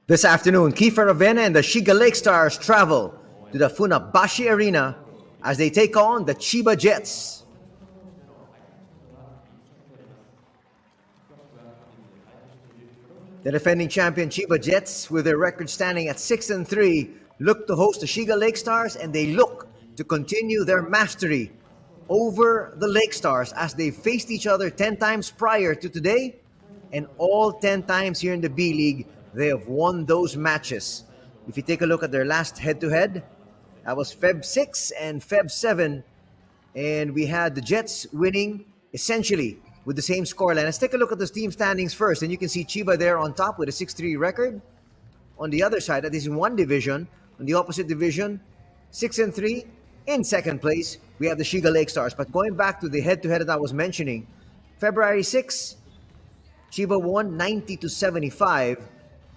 This afternoon, Kiefer Ravena and the Shiga Lakestars travel to the Funabashi Arena as they take on the Chiba Jets. The defending champion Chiba Jets, with their record standing at 6-3, look to host the Shiga Lakestars, and they look to continue their mastery over the Lakestars as they faced each other 10 times prior to today, and all 10 times here in the B-League, they have won those matches. If you take a look at their last head-to-head, that was Feb 6 and Feb 7, and we had the Jets winning essentially with the same scoreline. Let's take a look at the team standings first, and you can see Chiba there on top with a 6-3 record. On the other side, that is in one division. On the opposite division, 6-3. In second place, we have the Shiga Lakestars. But going back to the head-to-head that I was mentioning, February 6, Chiba won 90-75.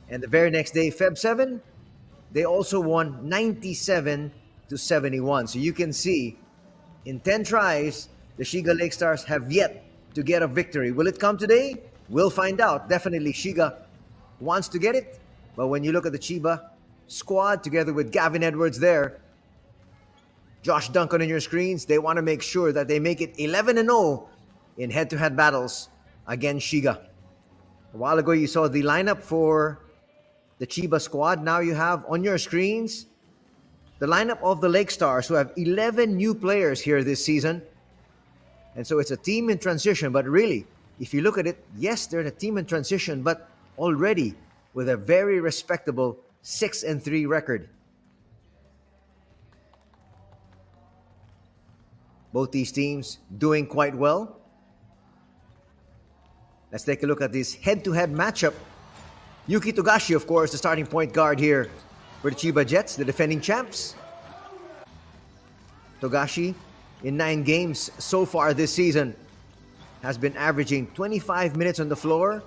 And the very next day, Feb 7, they also won 97-71. So you can see, in 10 tries, the Shiga Lakestars have yet to get a victory. Will it come today? We'll find out. Definitely Shiga wants to get it. But when you look at the Chiba squad, together with Gavin Edwards there, Josh Duncan on your screens, they want to make sure that they make it 11-0 in head-to-head battles against Shiga. A while ago, you saw the lineup for the Chiba squad. Now you have on your screens the lineup of the Lakestars, who have 11 new players here this season. And so it's a team in transition. But really, if you look at it, yes, they're in a team in transition, but already with a very respectable 6-3 record. Both these teams doing quite well. Let's take a look at this head-to-head matchup. Yuki Togashi, of course, the starting point guard here for the Chiba Jets, the defending champs. Togashi, in 9 games so far this season, has been averaging 25 minutes on the floor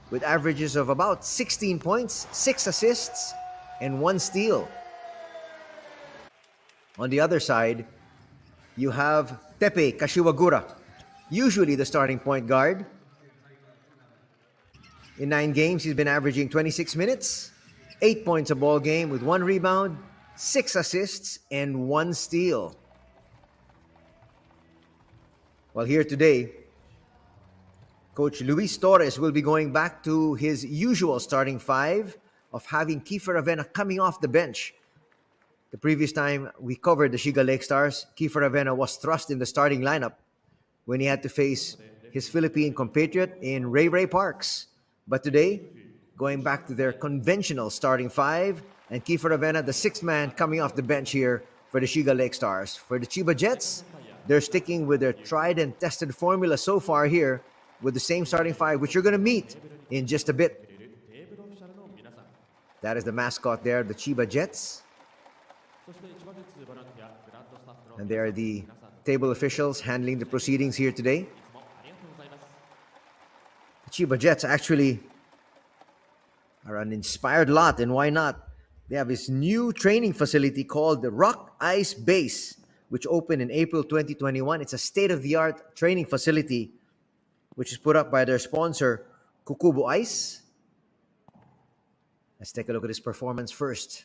with averages of about 16 points, 6 assists, and 1 steal. On the other side, you have Teppei Kashiwagura, usually the starting point guard. In 9 games, he's been averaging 26 minutes, 8 points a ball game with 1 rebound, 6 assists, and 1 steal. Well, here today, Coach Luis Torres will be going back to his usual starting 5 of having Kiefer Ravena coming off the bench. The previous time we covered the Shiga Lakestars, Kiefer Ravena was thrust in the starting lineup when he had to face his Philippine compatriot in Ray Ray Parks. But today, going back to their conventional starting 5, and Kiefer Ravena, the 6th man, coming off the bench here for the Shiga Lakestars. For the Chiba Jets, they're sticking with their tried and tested formula so far here with the same starting 5, which you're going to meet in just a bit. That is the mascot there, the Chiba Jets. And they are the table officials handling the proceedings here today. The Chiba Jets actually are an inspired lot, and why not? They have this new training facility called the Rock Ice Base, which opened in April 2021. It's a state-of-the-art training facility which is put up by their sponsor, Kukubu Ice. Let's take a look at his performance first.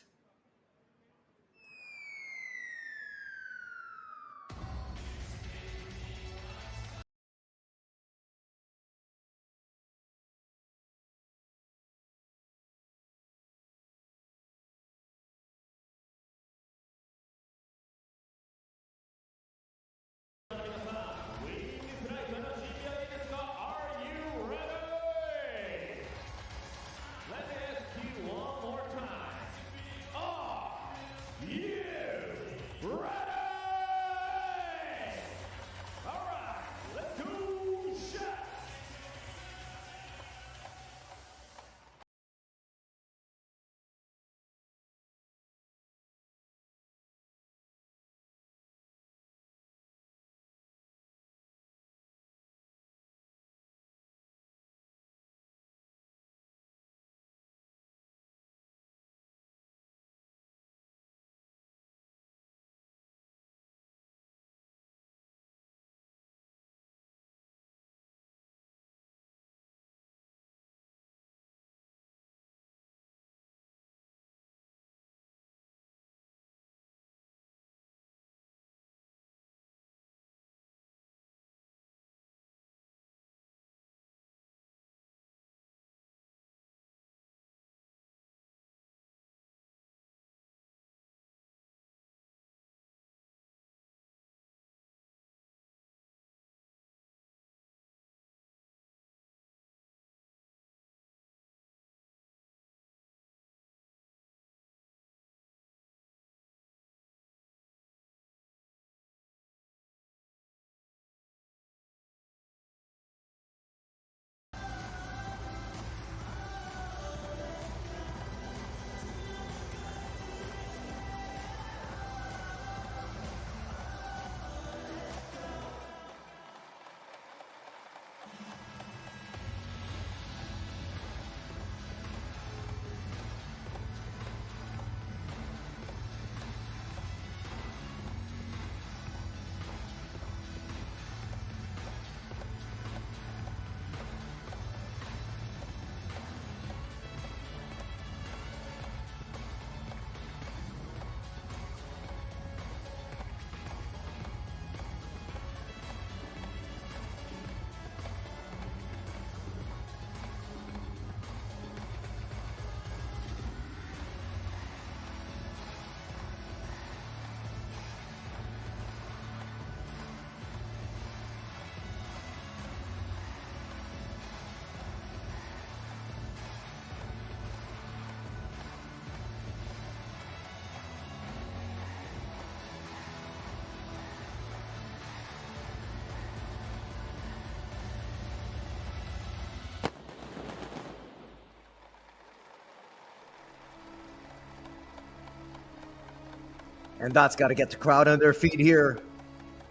And that's got to get the crowd on their feet here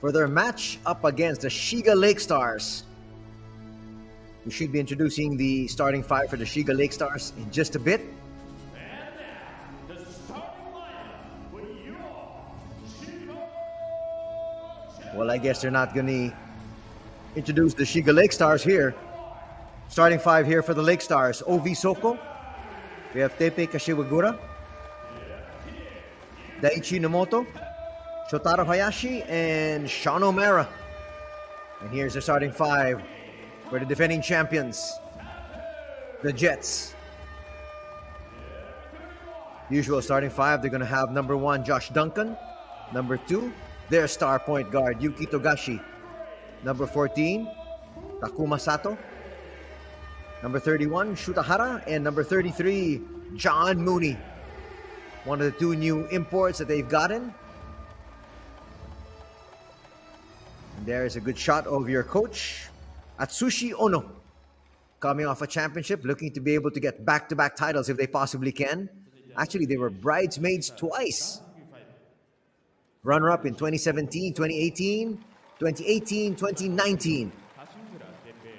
for their match up against the Shiga Lakestars. We should be introducing the starting five for the Shiga Lakestars in just a bit. Well, I guess they're not going to introduce the Shiga Lakestars here. Starting five here for the Lakestars. Ovie Soko. We have Teppei Kashiwagura, Daichi Nomoto, Shotaro Hayashi, and Sean O'Mara. And here's the starting five for the defending champions, the Jets. Usual starting five, they're going to have number 1, Josh Duncan. Number 2, their star point guard, Yuki Togashi. Number 14, Takuma Sato. Number 31, Shuta Hara. And number 33, John Mooney. One of the 2 new imports that they've gotten. And there's a good shot of your coach, Atsushi Ono. Coming off a championship, looking to be able to get back-to-back titles if they possibly can. Actually, they were bridesmaids twice. Runner-up in 2017, 2018, 2018, 2019.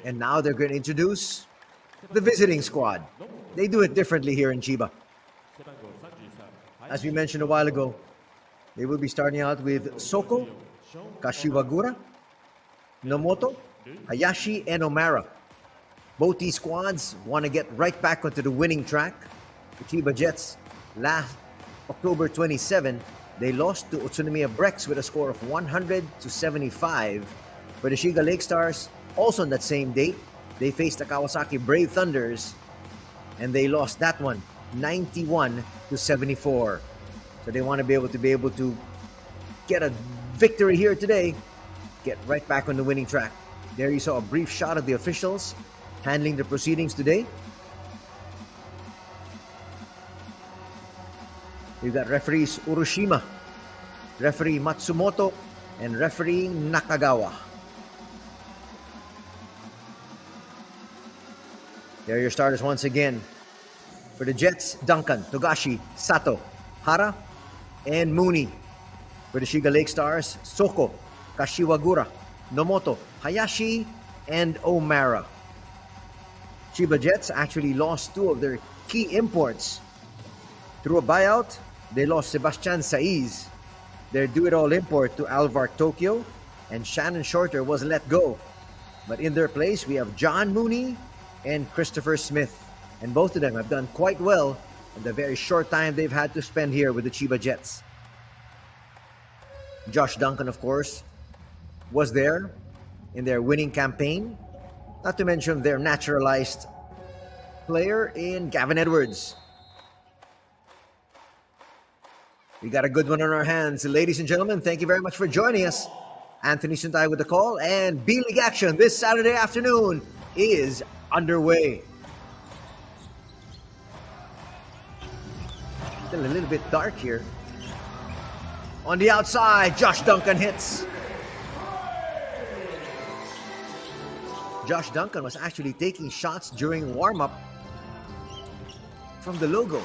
And now they're going to introduce the visiting squad. They do it differently here in Chiba. As we mentioned a while ago, they will be starting out with Soko, Kashiwagura, Nomoto, Hayashi, and O'Mara. Both these squads want to get right back onto the winning track. The Chiba Jets, last October 27, they lost to Utsunomiya Brex with a score of 100-75. For the Shiga Lakestars, also on that same date, they faced the Kawasaki Brave Thunders, and they lost that one 91-74. So they want to be able to get a victory here today, get right back on the winning track. There you saw a brief shot of the officials handling the proceedings today. We've got referees Urushima, referee Matsumoto, and referee Nakagawa. There are your starters once again. For the Jets, Duncan, Togashi, Sato, Hara, and Mooney. For the Shiga Lakestars, Soko, Kashiwagura, Nomoto, Hayashi, and O'Mara. Chiba Jets actually lost 2 of their key imports. Through a buyout, they lost Sebastian Saiz, their do-it-all import, to Alvar Tokyo, and Shannon Shorter was let go. But in their place, we have John Mooney and Christopher Smith. And both of them have done quite well in the very short time they've had to spend here with the Chiba Jets. Josh Duncan, of course, was there in their winning campaign. Not to mention their naturalized player in Gavin Edwards. We got a good one on our hands. Ladies and gentlemen, thank you very much for joining us. Anthony Suntay with the call, and B-League action this Saturday afternoon is underway. Still a little bit dark here. On the outside, Josh Duncan hits. Josh Duncan was actually taking shots during warm-up from the logo.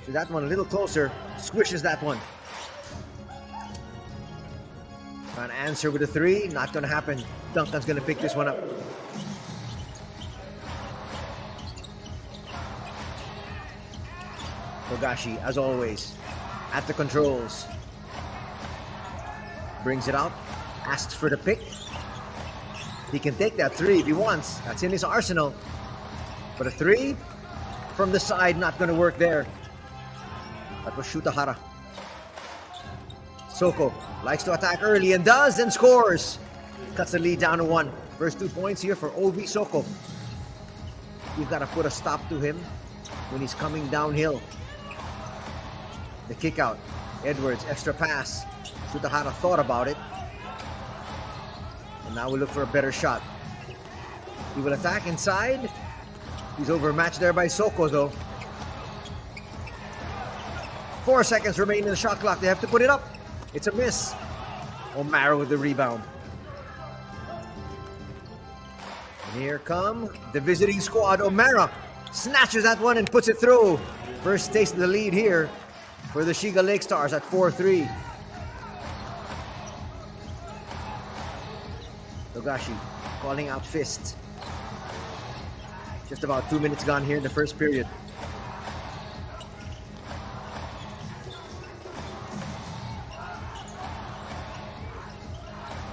So that one a little closer, squishes that one. Trying to answer with a 3, not going to happen. Duncan's going to pick this one up. Togashi, as always, at the controls. Brings it out, asks for the pick. He can take that 3 if he wants. That's in his arsenal. But a 3 from the side, not going to work there. That was Shuta Hara. Soko likes to attack early and does, and scores. Cuts the lead down to 1. First 2 points here for Ovie Soko. You've got to put a stop to him when he's coming downhill. The kick out. Edwards, extra pass. Shuta Hara thought about it. And now we look for a better shot. He will attack inside. He's overmatched there by Soko, though. 4 seconds remain in the shot clock. They have to put it up. It's a miss. O'Mara with the rebound. And here come the visiting squad. O'Mara snatches that one and puts it through. First taste of the lead here for the Shiga Lakestars at 4-3. Togashi calling out fists. Just about 2 minutes gone here in the first period.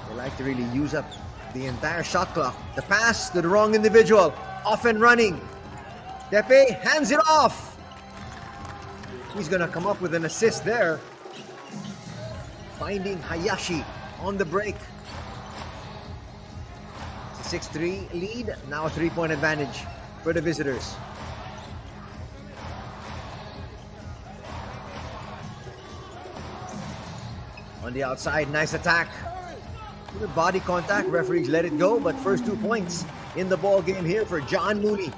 They like to really use up the entire shot clock. The pass to the wrong individual. Off and running. Teppei hands it off. He's gonna come up with an assist there. Finding Hayashi on the break. It's a 6-3 lead. Now a 3-point advantage for the visitors. On the outside, nice attack. With body contact, referees let it go, but first 2 points in the ball game here for John Mooney.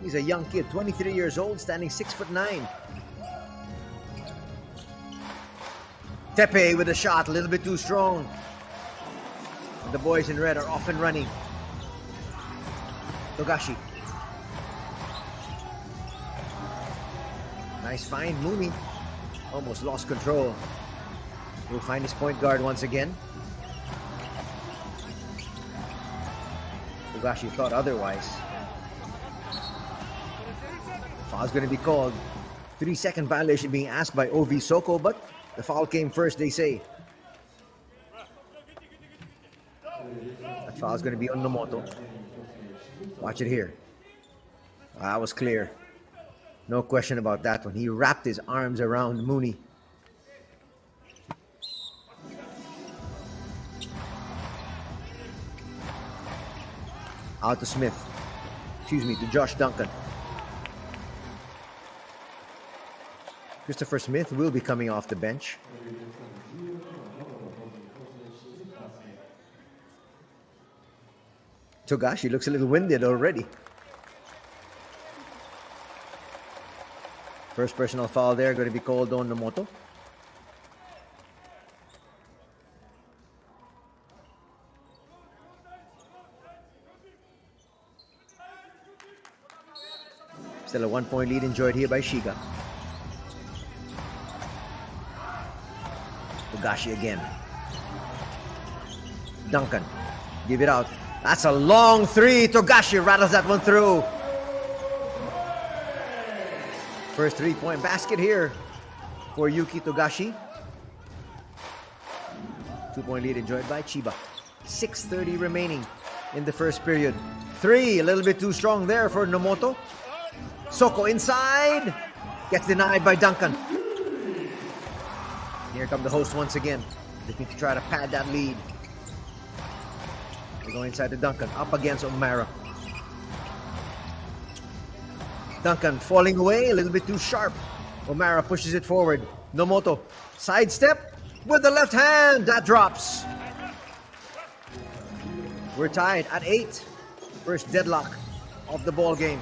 He's a young kid, 23 years old, standing 6'9". Teppei with a shot, a little bit too strong. And the boys in red are off and running. Togashi. Nice find, Mooney. Almost lost control. Will find his point guard once again. Togashi thought otherwise. Foul's going to be called. 3-second violation being asked by Ovie Soko, but the foul came first, they say. That foul's going to be on Nomoto. Watch it here. That was clear. No question about that one. He wrapped his arms around Mooney. Out to Smith. Excuse me, to Josh Duncan. Christopher Smith will be coming off the bench. Togashi looks a little winded already. First personal foul there going to be called on Nomoto. Still a 1-point lead enjoyed here by Shiga. Togashi again. Duncan. Give it out. That's a long three. Togashi rattles that one through. First 3-point basket here for Yuki Togashi. 2-point lead enjoyed by Chiba. 6:30 remaining in the first period. Three, a little bit too strong there for Nomoto. Soko inside. Gets denied by Duncan. Here come the hosts once again. Looking to try to pad that lead. They go inside to Duncan. Up against O'Mara. Duncan falling away. A little bit too sharp. O'Mara pushes it forward. Nomoto. Sidestep with the left hand. That drops. We're tied at 8. First deadlock of the ball game.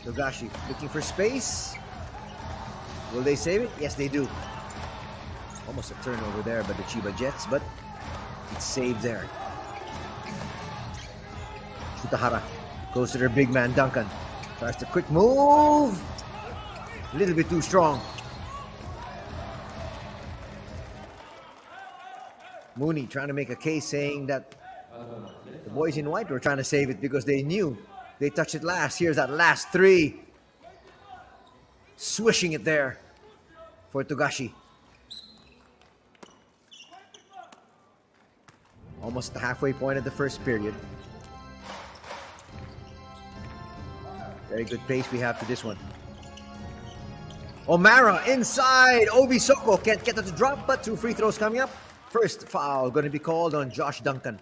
Togashi looking for space. Will they save it? Yes, they do. Almost a turnover there by the Chiba Jets, but it's saved there. Shuta Hara goes to their big man Duncan. Tries the quick move. A little bit too strong. Mooney trying to make a case saying that the boys in white were trying to save it because they knew they touched it last. Here's that last three. Swishing it there for Togashi. Almost the halfway point of the first period. Very good pace we have to this one. O'Mara inside. Ovie Soko can't get it to drop, but 2 free throws coming up. First foul going to be called on Josh Duncan.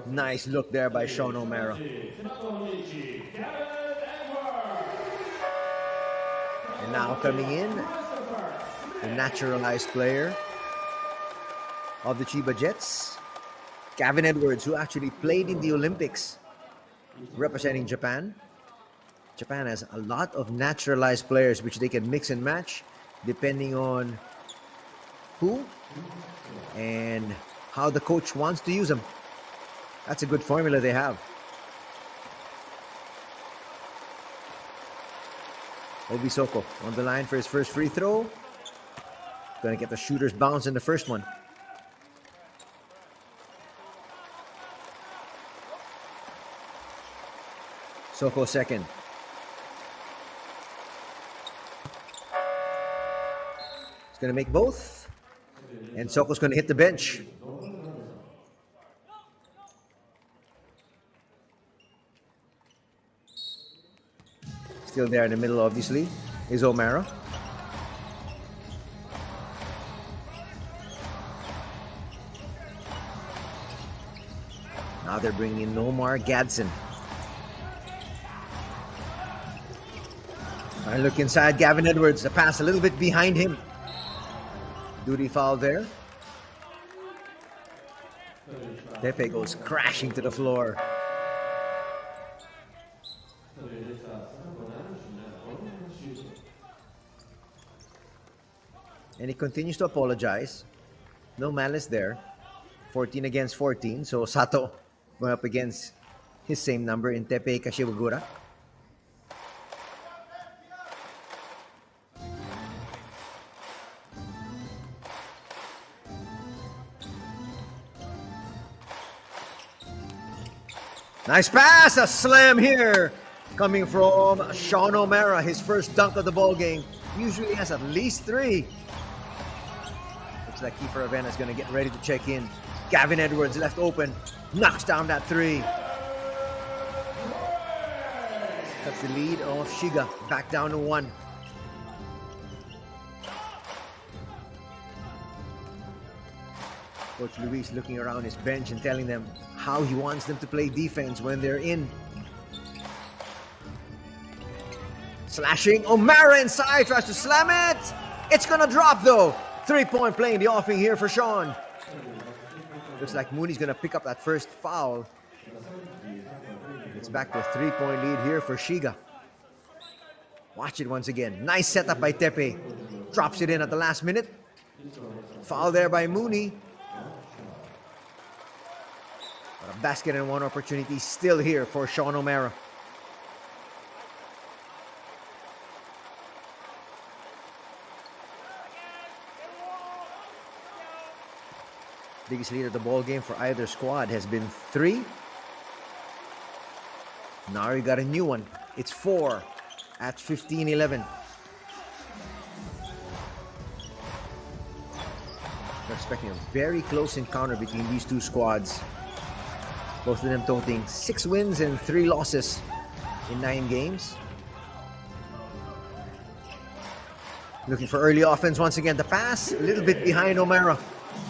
Nice look there by Sean O'Mara. And now coming in, the naturalized player of the Chiba Jets, Gavin Edwards, who actually played in the Olympics representing Japan. Japan has a lot of naturalized players which they can mix and match depending on who and how the coach wants to use them. That's a good formula they have. Ovie Soko on the line for his first free throw. Gonna get the shooter's bounce in the first one. Soko second. He's gonna make both. And Soko's gonna hit the bench. Still there in the middle, obviously, is Omera. Now they're bringing in Nomar Gadsden. I look inside Gavin Edwards. The pass a little bit behind him. Duty foul there. Teppei goes crashing to the floor. And he continues to apologize. No malice there. 14 against 14. So Sato going up against his same number in Teppei Kashiwagura. Nice pass, a slam here coming from Sean O'Mara, his first dunk of the ball game. Usually has at least 3. Looks like Kiefer Ravena is going to get ready to check in. Gavin Edwards left open, knocks down that 3. That's the lead of Shiga, back down to 1. Coach Luis looking around his bench and telling them how he wants them to play defense when they're in. Slashing, O'Mara inside, tries to slam it. It's gonna drop though. 3-point play in the offing here for Sean. Looks like Mooney's gonna pick up that first foul. It's back to a 3-point lead here for Shiga. Watch it once again. Nice setup by Teppei. Drops it in at the last minute. Foul there by Mooney. But a basket and 1 opportunity still here for Sean O'Mara. Biggest lead of the ball game for either squad has been 3. Now we got a new one. It's 4 at 15-11. We're expecting a very close encounter between these two squads. Both of them totaling 6 wins and 3 losses in 9 games. Looking for early offense once again. The pass, a little bit behind O'Mara.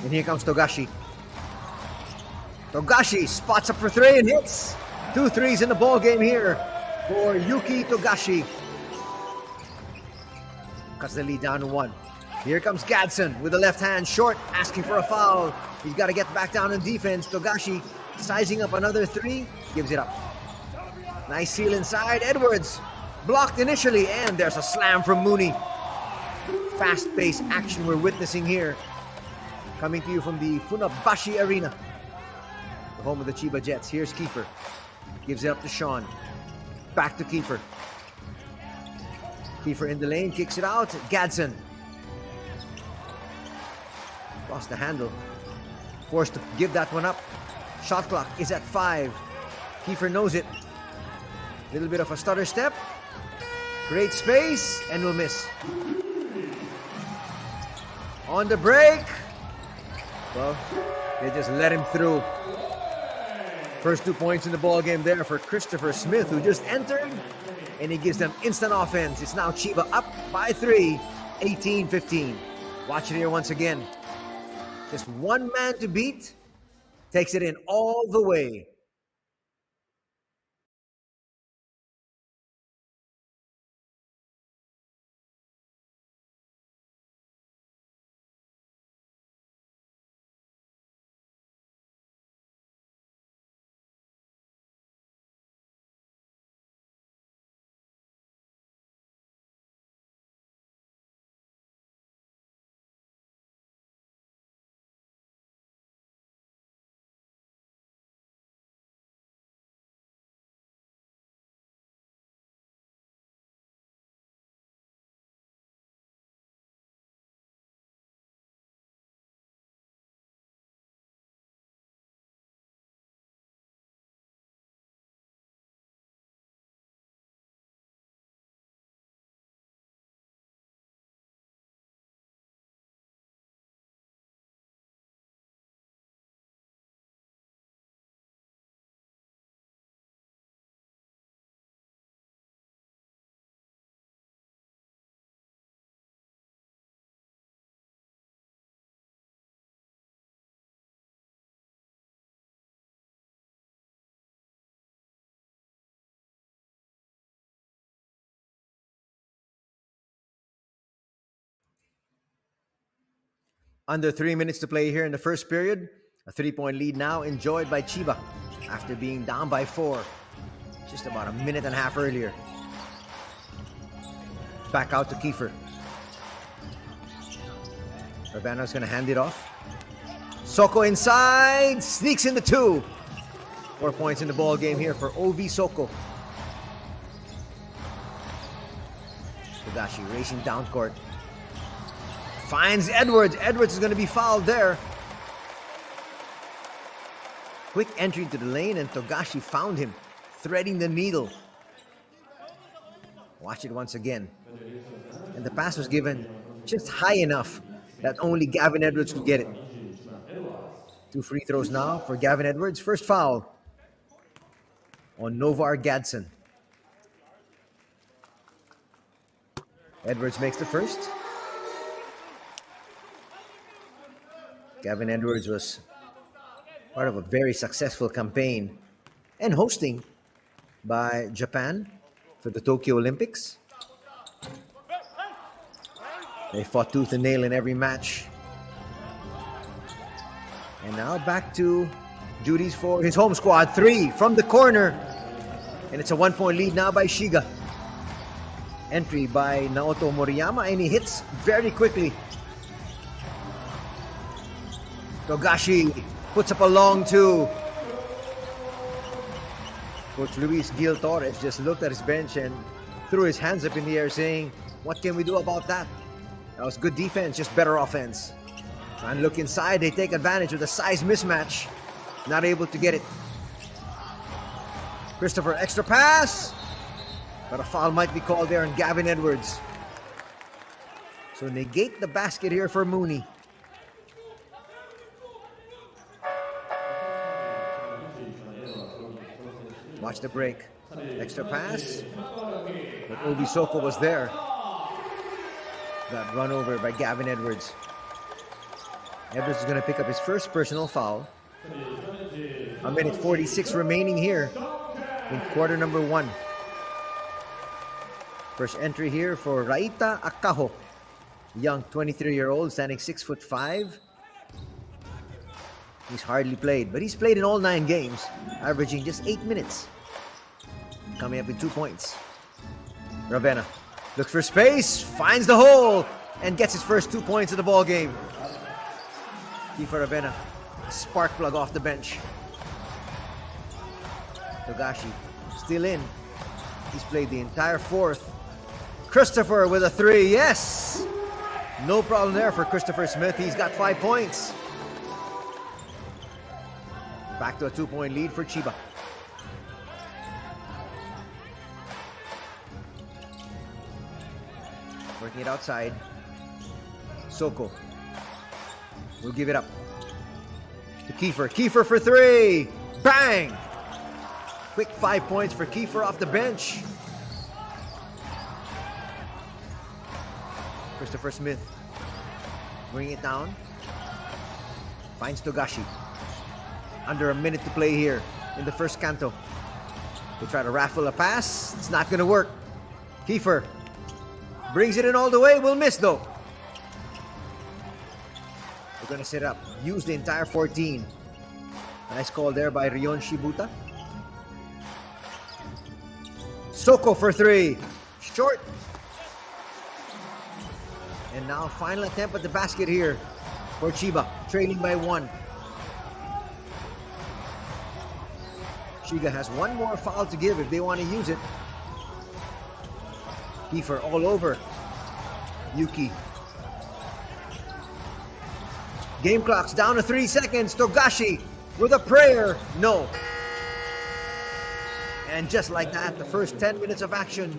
And here comes Togashi. Togashi spots up for 3 and hits. 2 threes in the ball game here for Yuki Togashi. Cuts the lead down to 1. Here comes Gadsden with the left hand short, asking for a foul. He's got to get back down in defense. Togashi sizing up another 3, gives it up. Nice seal inside. Edwards blocked initially, and there's a slam from Mooney. Fast-paced action we're witnessing here. Coming to you from the Funabashi Arena, the home of the Chiba Jets. Here's Kiefer. Gives it up to Sean. Back to Kiefer. Kiefer in the lane, kicks it out. Gadsden. Lost the handle. Forced to give that one up. Shot clock is at 5. Kiefer knows it. Little bit of a stutter step. Great space, and will miss. On the break. Well, they just let him through. First 2 points in the ball game there for Christopher Smith, who just entered, and he gives them instant offense. It's now Chiba up by 3, 18-15. Watch it here once again. Just one man to beat, takes it in all the way. Under 3 minutes to play here in the first period. A 3-point lead now enjoyed by Chiba after being down by 4 just about a minute and a half earlier. Back out to Kiefer. Ravena is going to hand it off. Soko inside, sneaks in the 2. 4 points in the ball game here for Ovie Soko. Togashi racing down court. Finds Edwards. Edwards is going to be fouled there. Quick entry into the lane and Togashi found him, threading the needle. Watch it once again. And the pass was given just high enough that only Gavin Edwards could get it. 2 free throws now for Gavin Edwards. First foul on Novar Gadsden. Edwards makes the first. Gavin Edwards was part of a very successful campaign and hosting by Japan for the Tokyo Olympics. They fought tooth and nail in every match. And now back to duties for his home squad. 3 from the corner. And it's a 1-point lead now by Shiga. Entry by Naoto Moriyama, and he hits very quickly. Togashi puts up a long 2. Coach Luis Gil Torres just looked at his bench and threw his hands up in the air saying, "What can we do about that? That was good defense, just better offense." Trying to look inside, they take advantage of the size mismatch. Not able to get it. Christopher, extra pass. But a foul might be called there on Gavin Edwards. So negate the basket here for Mooney. Watch the break. Extra pass. But Ovie Soko was there. Got run over by Gavin Edwards. Edwards is going to pick up his first personal foul. A minute 46 remaining here in quarter number 1. First entry here for Raita Akaho. Young 23-year-old standing 6'5". He's hardly played, but he's played in all 9 games, averaging just 8 minutes. Coming up with 2 points. Ravena looks for space, finds the hole, and gets his first 2 points of the ball game. Kiefer Ravena, spark plug off the bench. Togashi still in. He's played the entire 4th. Christopher with a 3, yes! No problem there for Christopher Smith. He's got 5 points. Back to a 2-point lead for Chiba. Working it outside. Soko will give it up to Kiefer. Kiefer for 3. Bang! Quick 5 points for Kiefer off the bench. Christopher Smith bringing it down. Finds Togashi. Under a minute to play here in the first canto. They try to raffle a pass. It's not going to work. Kiefer brings it in all the way. Will miss though. They're going to set up. Use the entire 14. Nice call there by Reon Shibuta. Soko for 3. Short. And now final attempt at the basket here for Chiba, trailing by 1. Shiga has 1 more foul to give if they want to use it. Kiefer all over Yuki. Game clock's down to 3 seconds. Togashi with a prayer. No. And just like that, the first 10 minutes of action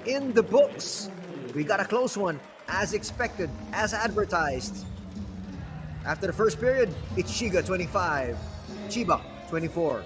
in the books. We got a close one, as expected, as advertised. After the first period, it's Shiga 25, Chiba 24.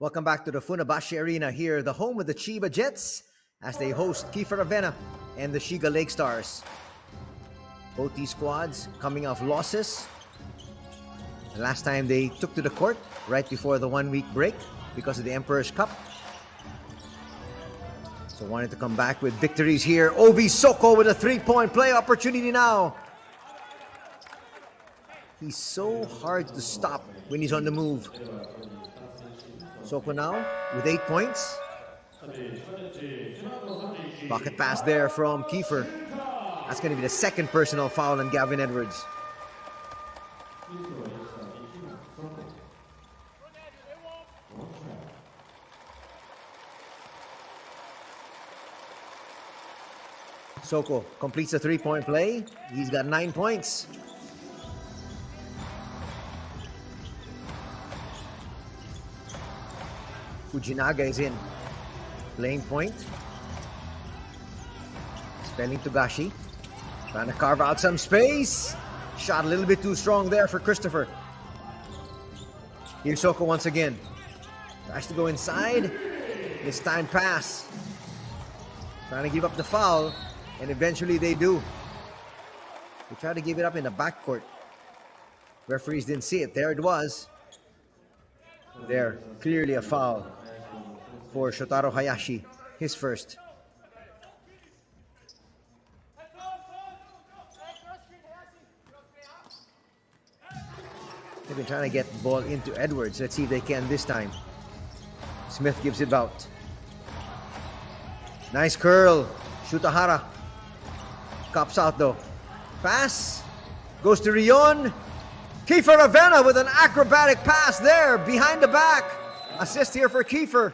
Welcome back to the Funabashi Arena here, the home of the Chiba Jets, as they host Kiefer Ravena and the Shiga Lakestars. Both these squads coming off losses. The last time they took to the court right before the 1 week break because of the Emperor's Cup. So wanted to come back with victories here. Ovie Soko with a 3-point play opportunity now. He's so hard to stop when he's on the move. Soko now with 8 points. Pocket pass there from Kiefer. That's going to be the second personal foul on Gavin Edwards. Soko completes a 3-point play. He's got 9 points. Fujinaga is in. Playing point. Spelling Togashi. Trying to carve out some space. Shot a little bit too strong there for Christopher. Here's Soko once again. Tries to go inside. This time pass. Trying to give up the foul. And eventually they do. They try to give it up in the backcourt. Referees didn't see it. There it was. There, clearly a foul for Shotaro Hayashi, his first. They've been trying to get the ball into Edwards. Let's see if they can this time. Smith gives it out. Nice curl. Shuta Hara. Cops out though. Pass. Goes to Reon. Kiefer Ravena with an acrobatic pass there behind the back. Assist here for Kiefer.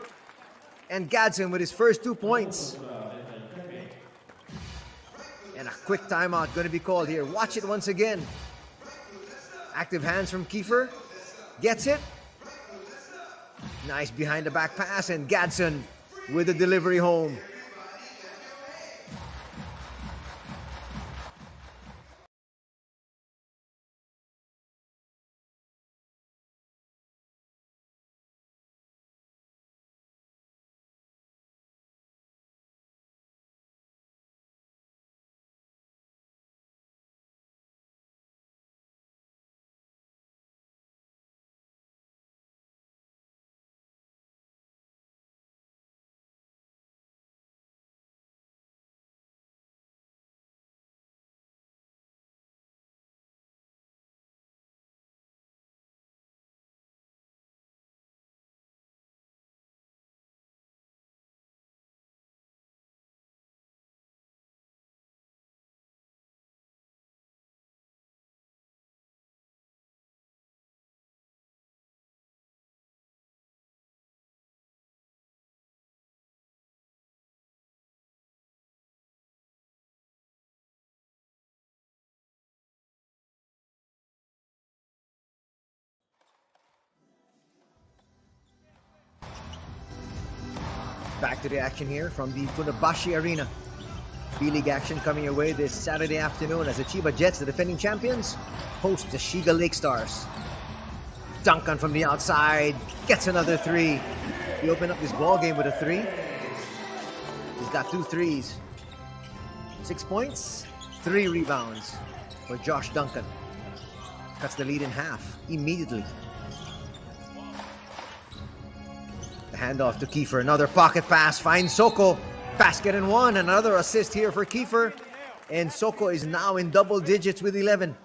And Gadsden with his first 2 points. And a quick timeout going to be called here. Watch it once again. Active hands from Kiefer. Gets it. Nice behind the back pass. And Gadsden with the delivery home. Back to the action here from the Funabashi Arena. B.LEAGUE action coming your way this Saturday afternoon as the Chiba Jets, the defending champions, host the Shiga Lakestars. Duncan from the outside gets another 3. He opened up this ball game with a 3. He's got 2 threes. 6 points, 3 rebounds for Josh Duncan. Cuts the lead in half immediately. Handoff to Kiefer. Another pocket pass. Finds Soko. Basket and 1. Another assist here for Kiefer. And Soko is now in double digits with 11.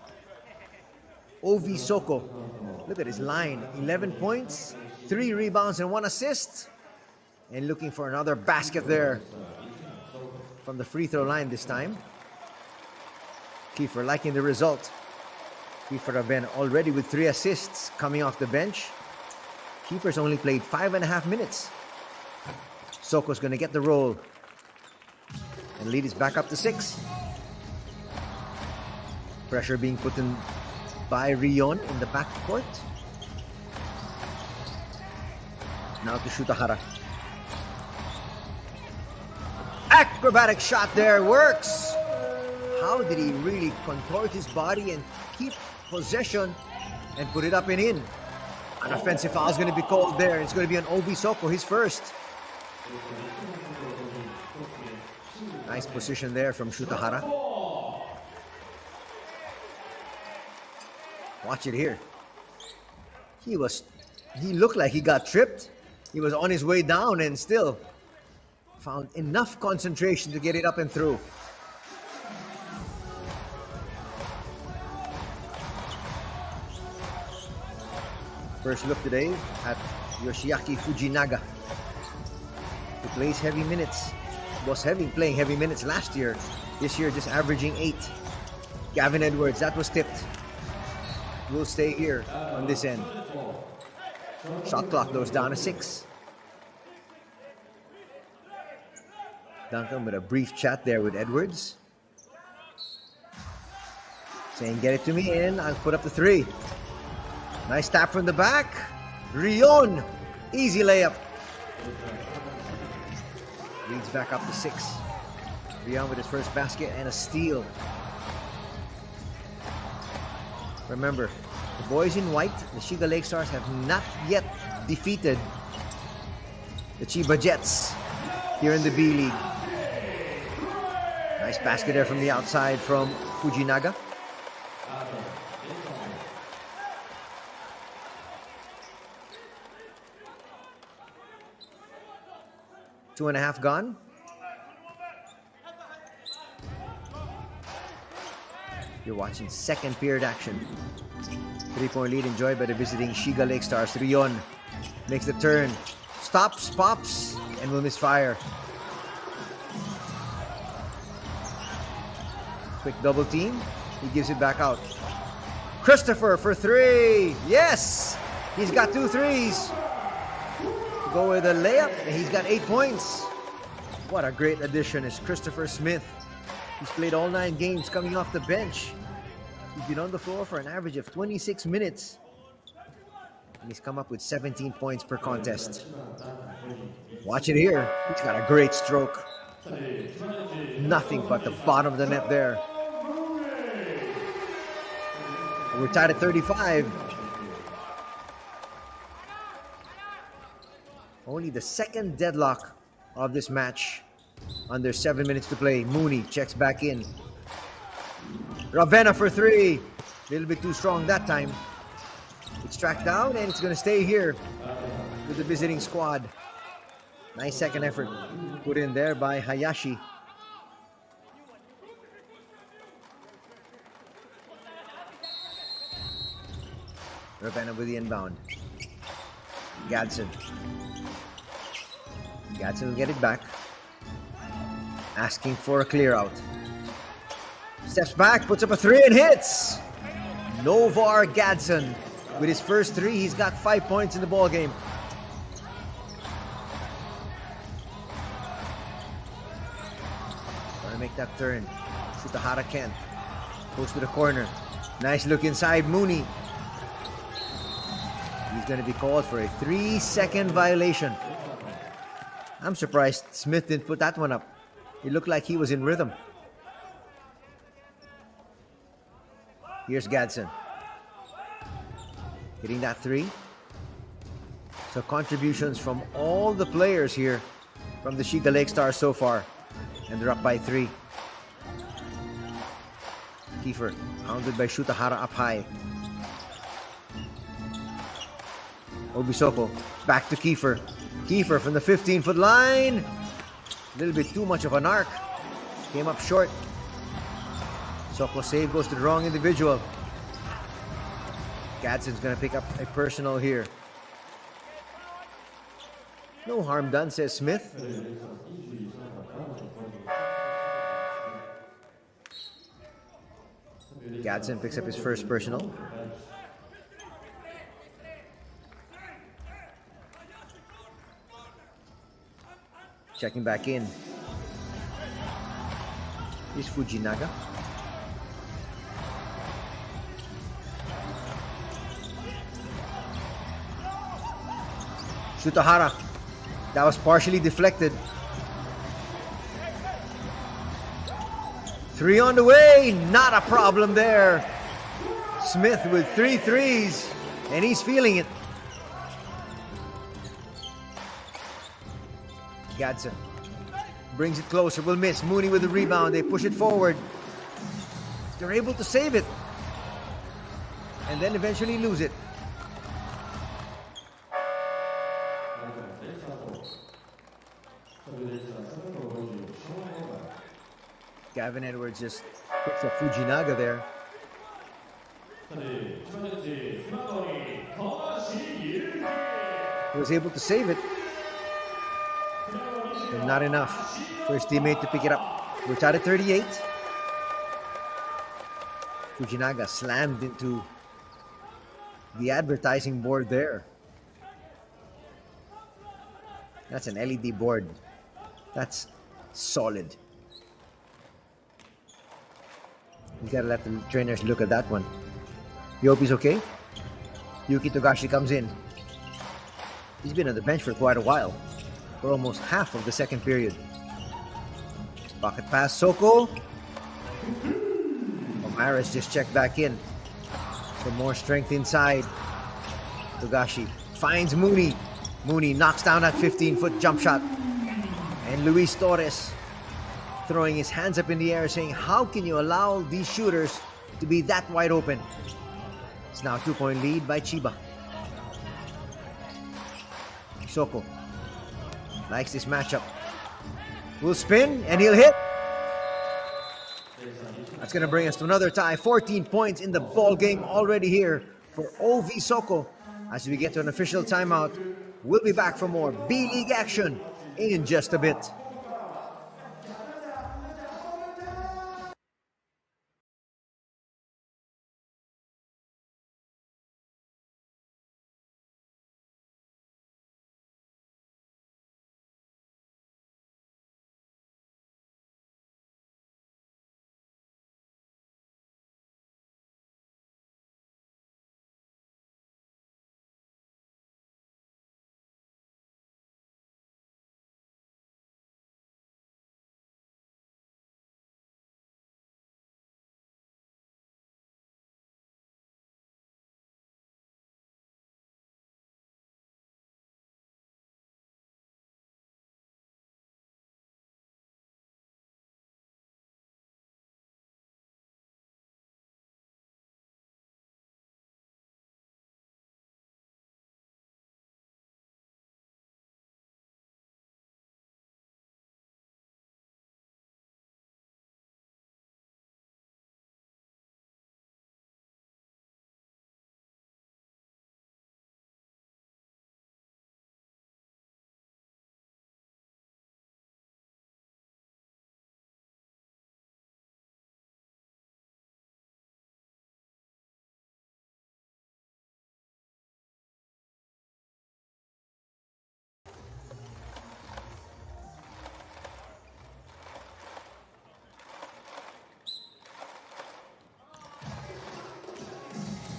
Ovie Soko. Look at his line. 11 points, 3 rebounds, and 1 assist. And looking for another basket there from the free throw line this time. Kiefer liking the result. Kiefer Ravena already with 3 assists coming off the bench. Kiefer's only played 5.5 minutes. Soko's going to get the roll. And lead is back up to 6. Pressure being put in by Reon in the backcourt. Now to Shuta Hara. Acrobatic shot there. Works. How did he really contort his body and keep possession and put it up and in? An offensive foul is going to be called there. It's going to be on Ovie Soko, his first. Nice position there from Shuta Hara. Watch it here. He looked like he got tripped. He was on his way down and still found enough concentration to get it up and through. First look today at Yoshiaki Fujinaga, who plays heavy minutes. Was playing heavy minutes last year. This year just averaging 8. Gavin Edwards, that was tipped. Will stay here on this end. Shot clock goes down to 6. Duncan with a brief chat there with Edwards. Saying, get it to me and I'll put up the 3. Nice tap from the back. Reon, easy layup. Leads back up to 6. Reon with his first basket and a steal. Remember, the boys in white, the Shiga Lakestars, have not yet defeated the Chiba Jets here in the B.LEAGUE. Nice basket there from the outside from Fujinaga. Two and a half gone. You're watching second period action. 3-point lead enjoyed by the visiting Shiga Lakestars. Reon makes the turn. Stops, pops, and will misfire. Quick double team. He gives it back out. Christopher for 3. Yes! He's got 2 threes. Go with a layup, and he's got 8 points. What a great addition is Christopher Smith. He's played all 9 games coming off the bench. He's been on the floor for an average of 26 minutes. And he's come up with 17 points per contest. Watch it here. He's got a great stroke. Nothing but the bottom of the net there. And we're tied at 35. Only the second deadlock of this match. Under 7 minutes to play. Mooney checks back in. Ravena for 3. A little bit too strong that time. It's tracked down and it's going to stay here with the visiting squad. Nice second effort put in there by Hayashi. Ravena with the inbound. Gadsden. Gadsden will get it back. Asking for a clear out. Steps back, puts up a 3 and hits. Novar Gadsden with his first 3. He's got 5 points in the ball game. Trying to make that turn. Shuta Hara can't. Goes to the corner. Nice look inside Mooney. He's going to be called for a 3-second violation. I'm surprised Smith didn't put that one up. It looked like he was in rhythm. Here's Gadsden. Hitting that 3. So contributions from all the players here from the Shiga Lakestars so far. And they're up by 3. Kiefer, hounded by Shuta Hara up high. Ovie Soko, back to Kiefer. Kiefer from the 15-foot line. A little bit too much of an arc. Came up short. Soko save goes to the wrong individual. Gadsden's going to pick up a personal here. No harm done, says Smith. Gadsden picks up his first personal. Checking back in. Here's Fujinaga. Shuta Hara. That was partially deflected. 3 on the way. Not a problem there. Smith with 3 threes. And he's feeling it. Gadza brings it closer, will miss. Mooney with the rebound, they push it forward. They're able to save it. And then eventually lose it. Gavin Edwards just picks up Fujinaga there. He was able to save it. But not enough for his teammate to pick it up. We're tied at 38. Fujinaga slammed into the advertising board there. That's an LED board. That's solid. You gotta let the trainers look at that one. You hope he's okay? Yuki Togashi comes in. He's been on the bench for quite a while. For almost half of the second period. Pocket pass, Soko. Omaris just checked back in. For more strength inside. Togashi finds Mooney. Mooney knocks down that 15-foot jump shot. And Luis Torres throwing his hands up in the air saying, how can you allow these shooters to be that wide open? It's now a 2-point lead by Chiba. Soko likes this matchup. Will spin and he'll hit. That's going to bring us to another tie. 14 points in the ball game already here for Ovie Soko. As we get to an official timeout, we'll be back for more B-League action in just a bit.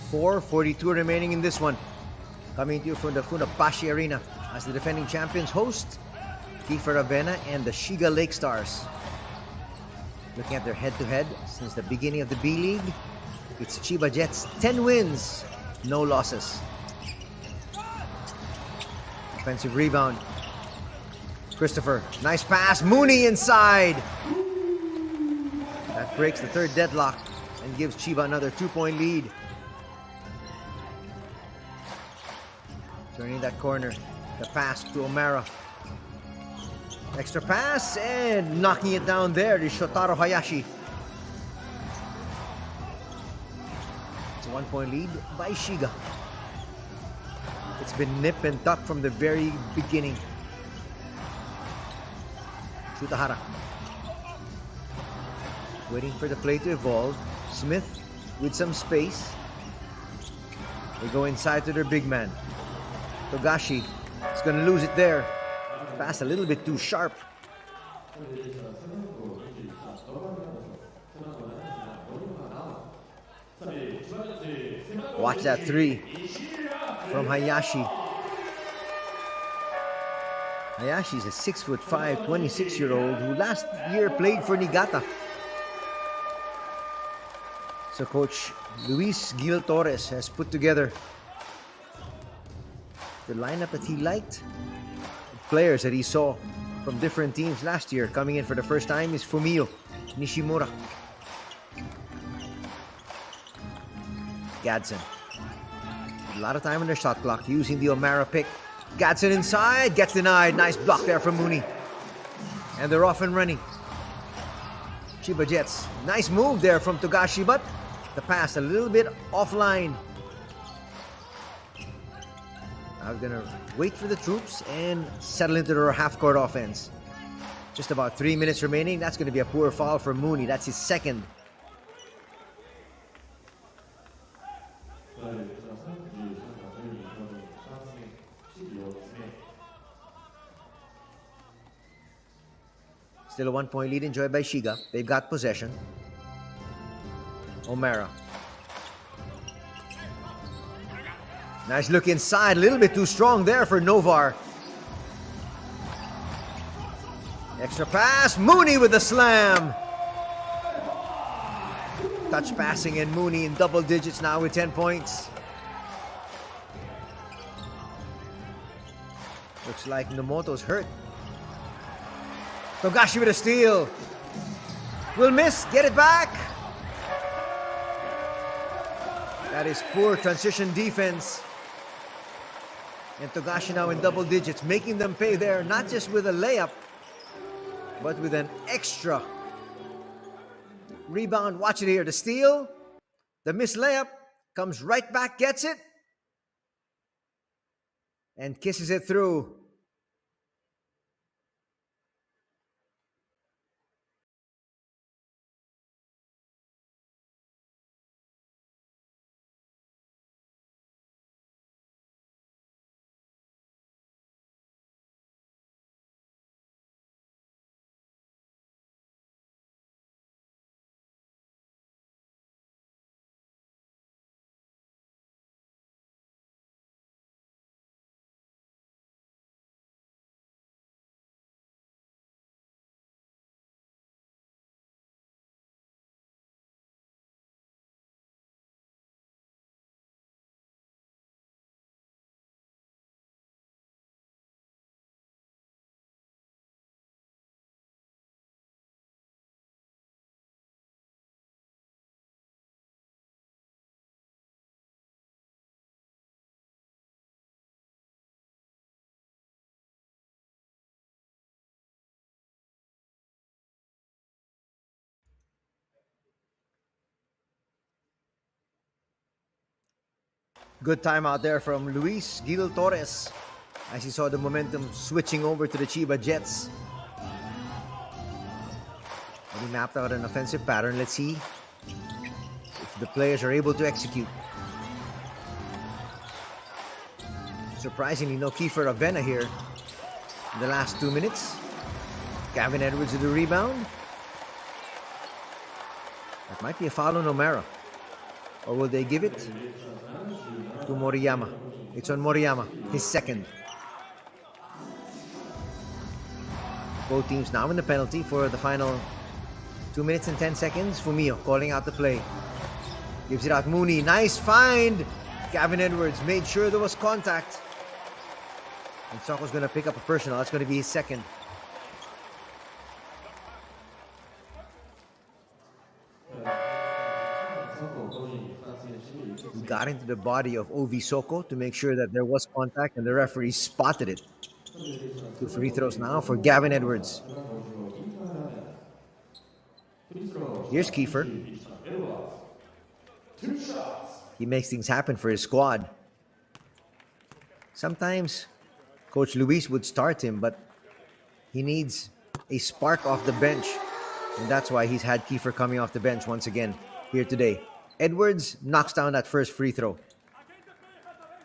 .42 remaining in this one. Coming to you from the Funabashi Arena as the defending champions host Kiefer Ravena and the Shiga Lakestars. Looking at their head-to-head since the beginning of the B-League, it's Chiba Jets 10 wins, no losses. Offensive rebound. Christopher, nice pass. Mooney inside. That breaks the third deadlock and gives Chiba another 2-point lead. Turning that corner, the pass to Omera. Extra pass and knocking it down there is Shotaro Hayashi. It's a 1-point lead by Shiga. It's been nip and tuck from the very beginning. Shuta Hara. Waiting for the play to evolve. Smith with some space. They go inside to their big man. Togashi is going to lose it there. Pass a little bit too sharp. Watch that three from Hayashi. Hayashi's a 6'5", 26-year-old who last year played for Niigata. So Coach Luis Gil Torres has put together the lineup that he liked, the players that he saw from different teams last year. Coming in for the first time is Fumio Nishimura. Gadsden. A lot of time on their shot clock, using the O'Mara pick. Gadsden inside, gets denied. Nice block there from Mooney. And they're off and running. Chiba Jets. Nice move there from Togashi, but the pass a little bit offline. Now we're gonna wait for the troops and settle into their half-court offense. Just about 3 minutes remaining. That's gonna be a poor foul for Mooney. That's his second. Still a 1-point lead enjoyed by Shiga. They've got possession. O'Mara. Nice look inside. A little bit too strong there for Novar. Extra pass. Mooney with the slam. Touch passing, and Mooney in double digits now with 10 points. Looks like Nomoto's hurt. Togashi with a steal. Will miss. Get it back. That is poor transition defense. And Togashi now in double digits, making them pay there, not just with a layup, but with an extra rebound. Watch it here. The steal, the missed layup, comes right back, gets it, and kisses it through. Good time out there from Luis Gil Torres as he saw the momentum switching over to the Chiba Jets. And he mapped out an offensive pattern. Let's see if the players are able to execute. Surprisingly, no Kiefer Ravena here in the last 2 minutes. Gavin Edwards with the rebound. That might be a foul on O'Mara. Or will they give it to Moriyama? It's on Moriyama, his second. Both teams now in the penalty for the final 2 minutes and 10 seconds. Fumio calling out the play. Gives it out Mooney. Nice find. Gavin Edwards made sure there was contact. And Soko's going to pick up a personal. That's going to be his second. He got into the body of Ovie Soko to make sure that there was contact, and the referee spotted it. 2 free throws now for Gavin Edwards. Here's Kiefer. He makes things happen for his squad. Sometimes Coach Luis would start him, but he needs a spark off the bench. And that's why he's had Kiefer coming off the bench once again here today. Edwards knocks down that first free throw.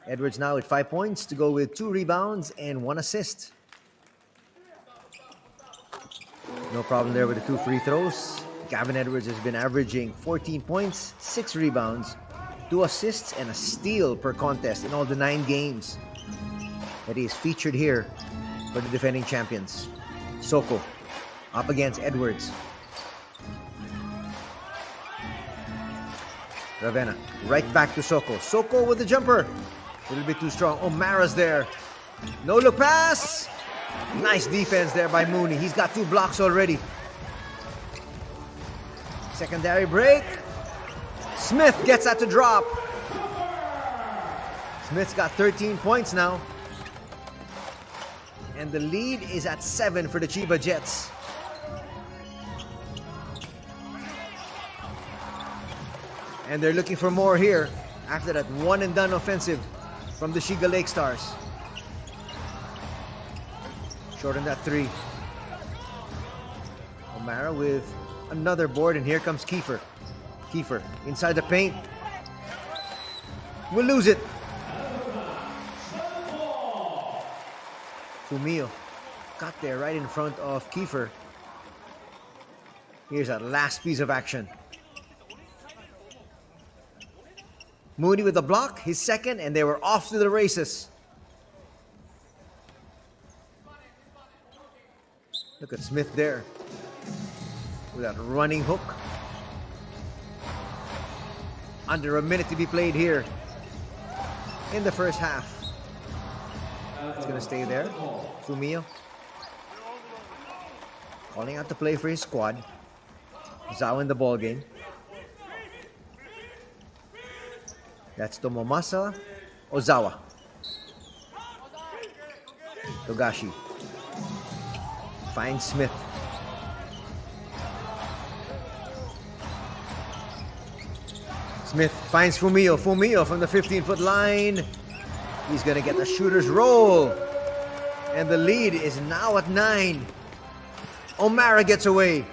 Edwards now with 5 points to go with 2 rebounds and 1 assist. No problem there with the 2 free throws. Gavin Edwards has been averaging 14 points, 6 rebounds, 2 assists, and a steal per contest in all the 9 games that he is featured here for the defending champions. Soko up against Edwards. Ravena right back to Soko. Soko with the jumper. A little bit too strong. O'Mara's there. No look pass. Nice defense there by Mooney. He's got 2 blocks already. Secondary break. Smith gets that to drop. Smith's got 13 points now. And the lead is at 7 for the Chiba Jets. And they're looking for more here after that one and done offensive from the Shiga Lakestars. Shorten that 3. O'Mara with another board, and here comes Kiefer. Kiefer inside the paint. We'll lose it. Fumio got there right in front of Kiefer. Here's that last piece of action. Mooney with the block, his second, and they were off to the races. Look at Smith there with that running hook. Under a minute to be played here in the first half. It's going to stay there. Fumio calling out the play for his squad. Ozawa in the ball game. That's Tomomasa Ozawa. Togashi finds Smith. Smith finds Fumio. Fumio from the 15-foot line. He's going to get the shooter's roll. And the lead is now at 9. O'Mara gets away.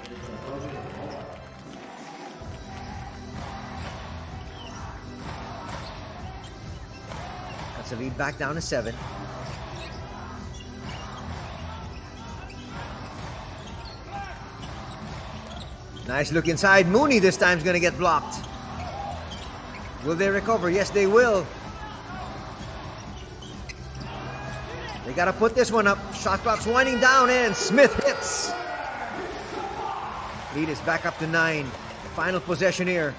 That's a lead back down to 7. Nice look inside. Mooney this time is going to get blocked. Will they recover? Yes, they will. They got to put this one up. Shot clock's winding down, and Smith hits. Lead is back up to 9. The final possession here.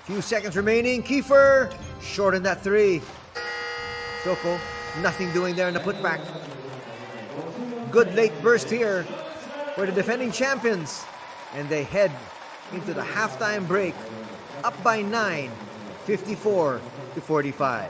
Few seconds remaining. Kiefer shortened that 3. Soko, nothing doing there in the putback. Good late burst here for the defending champions. And they head into the halftime break up by 9, 54-45.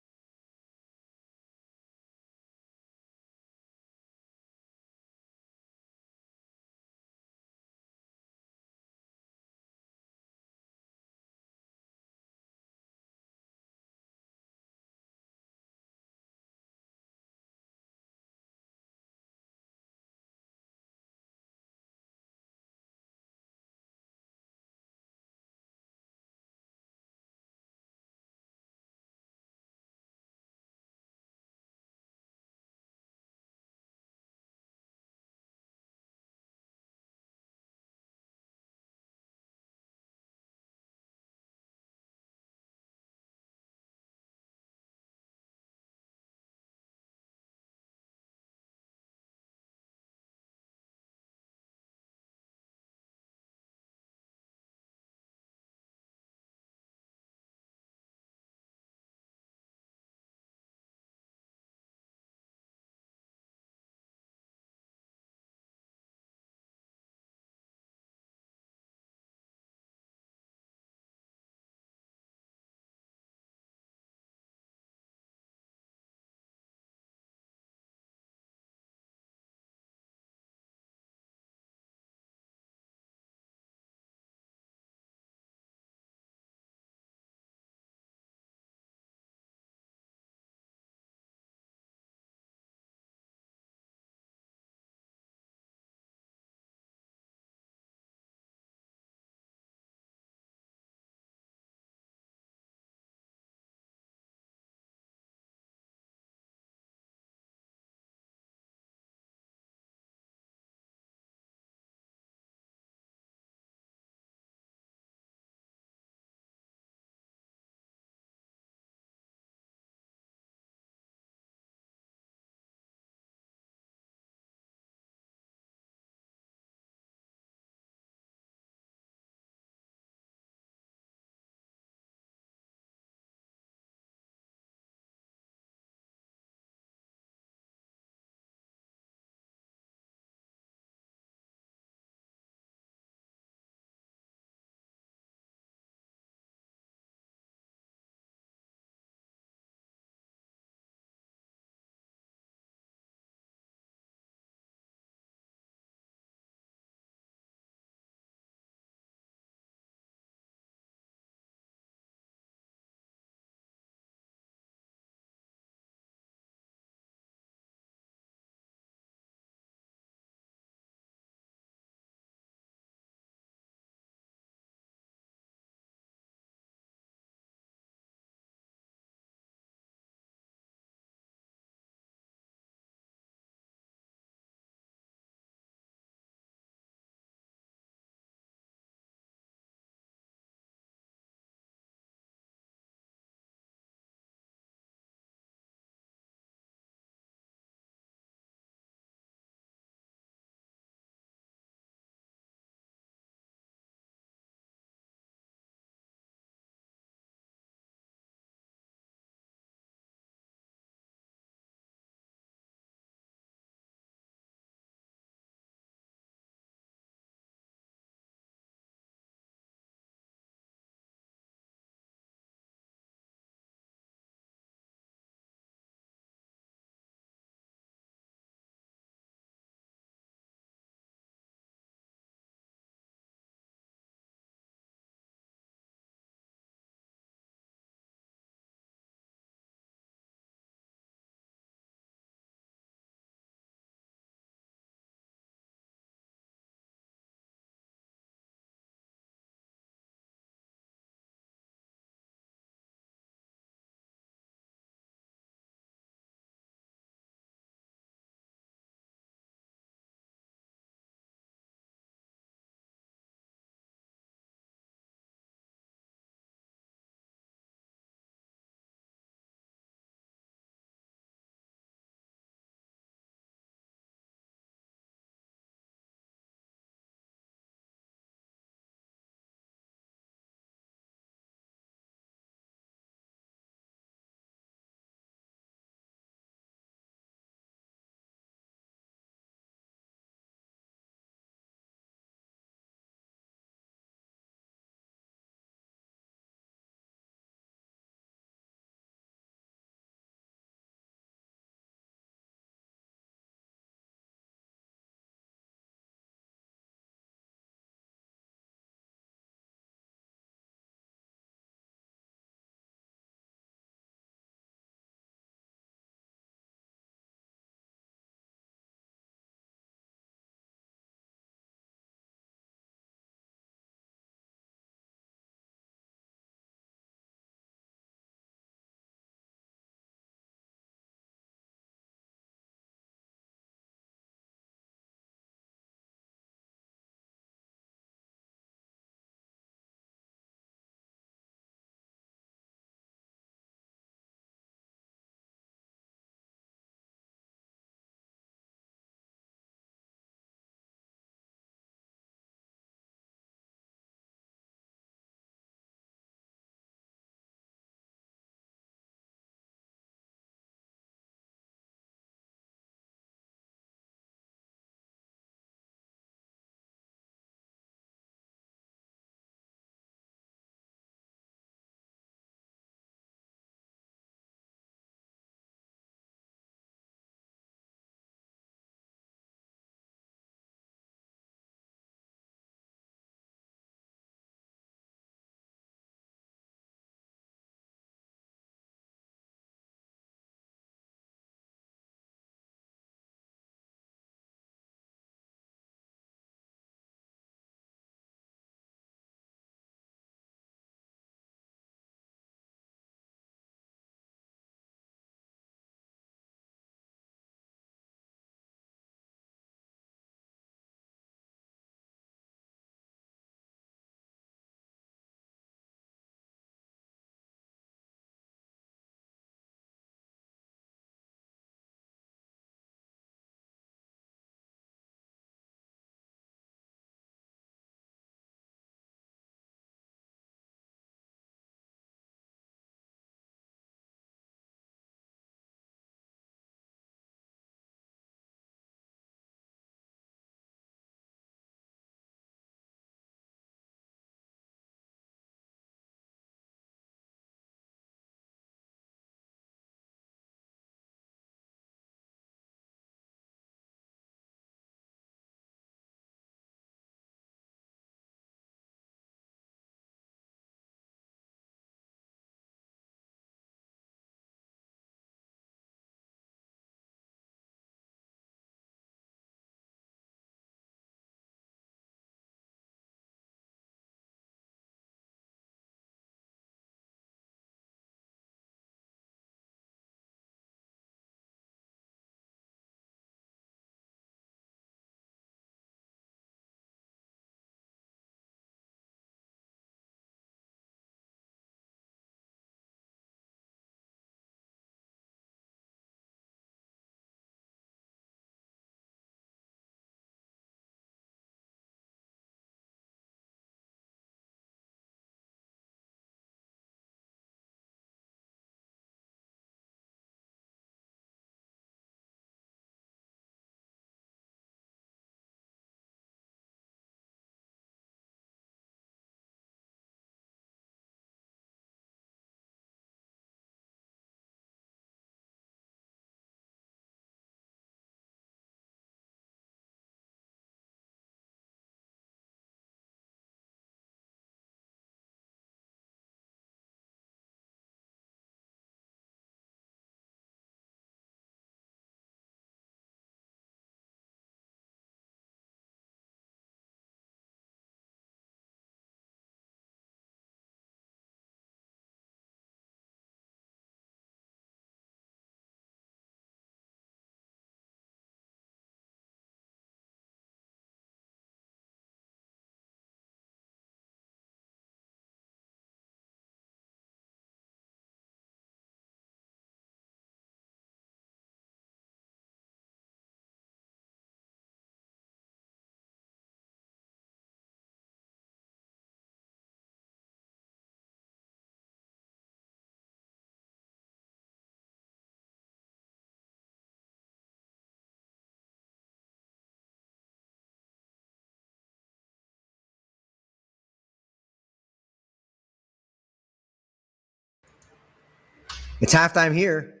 It's halftime here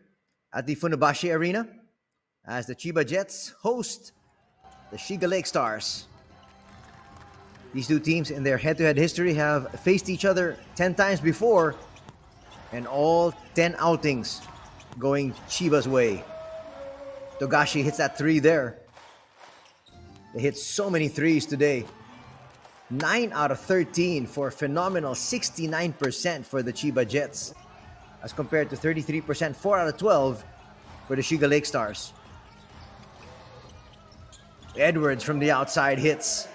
at the Funabashi Arena as the Chiba Jets host the Shiga Lakestars. These two teams in their head-to-head history have faced each other 10 times before, and all 10 outings going Chiba's way. Togashi hits that 3 there. They hit so many 3s today. 9 out of 13 for a phenomenal 69% for the Chiba Jets, as compared to 33%, 4 out of 12 for the Shiga Lakestars. Edwards from the outside hits.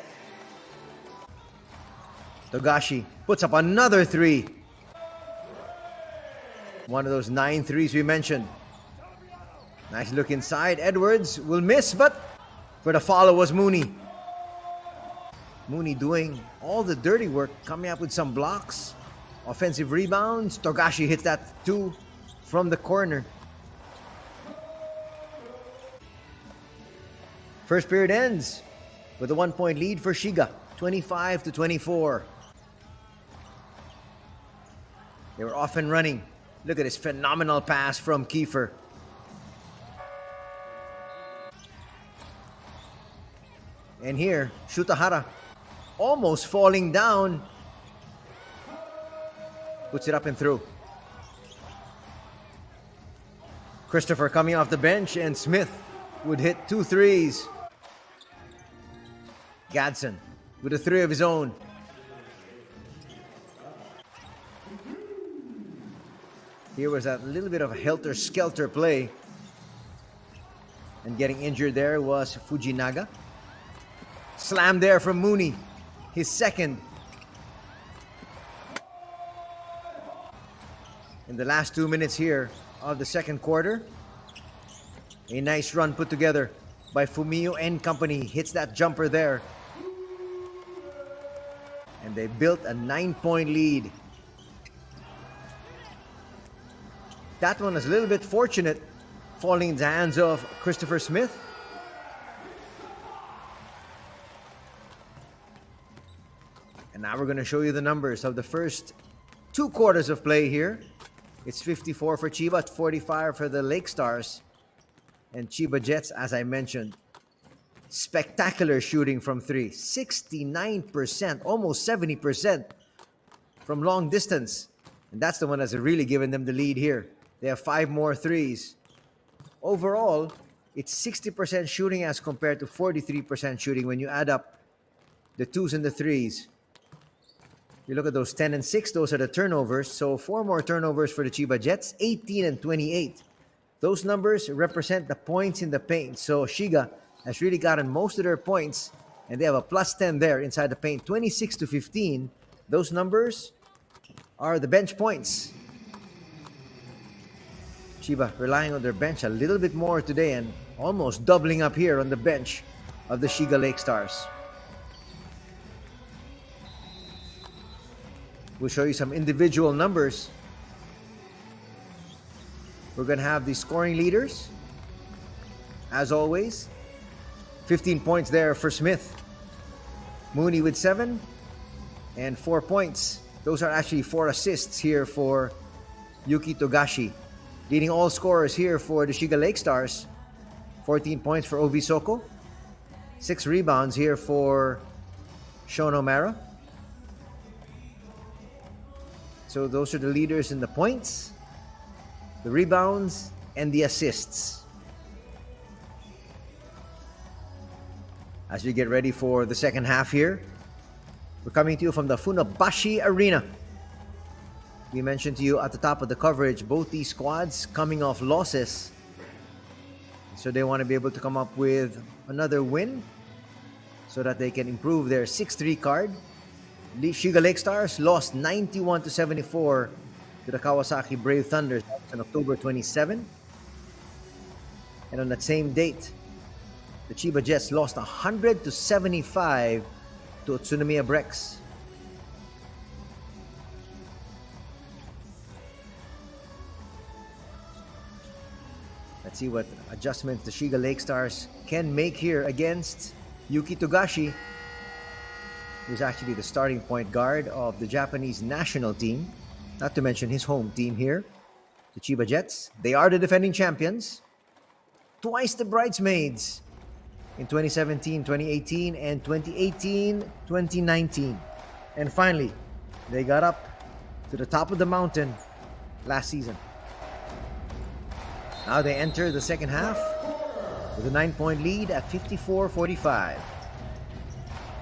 Togashi puts up another 3. One of those 9 threes we mentioned. Nice look inside. Edwards will miss, but for the follow was Mooney. Mooney doing all the dirty work, coming up with some blocks, offensive rebounds. Togashi hits that 2 from the corner. First period ends with a 1-point lead for Shiga, 25-24. They were off and running. Look at this phenomenal pass from Kiefer. And here, Shuta Hara, almost falling down, puts it up and through. Christopher coming off the bench, and Smith would hit 2 threes. Gadsden with a 3 of his own. Here was a little bit of a helter-skelter play. And getting injured there was Fujinaga. Slam there from Mooney, his second. In the last 2 minutes here of the second quarter, a nice run put together by Fumio and company. Hits that jumper there. And they built a 9-point lead. That one was a little bit fortunate, falling in the hands of Christopher Smith. And now we're going to show you the numbers of the first 2 quarters of play here. It's 54 for Chiba, 45 for the Lakestars. And Chiba Jets, as I mentioned, spectacular shooting from 3. 69%, almost 70% from long distance. And that's the one that's really given them the lead here. They have 5 more 3s. Overall, it's 60% shooting as compared to 43% shooting when you add up the 2s and the 3s. You look at those 10 and 6, those are the turnovers. So 4 more turnovers for the Chiba Jets, 18 and 28. Those numbers represent the points in the paint. So Shiga has really gotten most of their points, and they have a plus 10 there inside the paint, 26-15. Those numbers are the bench points. Chiba relying on their bench a little bit more today and almost doubling up here on the bench of the Shiga Lakestars. We'll show you some individual numbers. We're going to have the scoring leaders. As always, 15 points there for Smith. Mooney with 7 and 4 points. Those are actually 4 assists here for Yuki Togashi. Leading all scorers here for the Shiga Lakestars. 14 points for Ovie Soko. 6 rebounds here for Shon O'Mara. So those are the leaders in the points, the rebounds, and the assists. As we get ready for the second half here, we're coming to you from the Funabashi Arena. We mentioned to you at the top of the coverage, both these squads coming off losses. So they want to be able to come up with another win so that they can improve their 6-3 card. The Shiga Lakestars lost 91-74 to the Kawasaki Brave Thunders on October 27. And on that same date, the Chiba Jets lost 100-75 to Utsunomiya Brex. Let's see what adjustments the Shiga Lakestars can make here against Yuki Togashi, who's actually the starting point guard of the Japanese national team, not to mention his home team here. The Chiba Jets, they are the defending champions. Twice the bridesmaids in 2017, 2018, and 2018, 2019. And finally, they got up to the top of the mountain last season. Now they enter the second half with a 9-point lead at 54-45.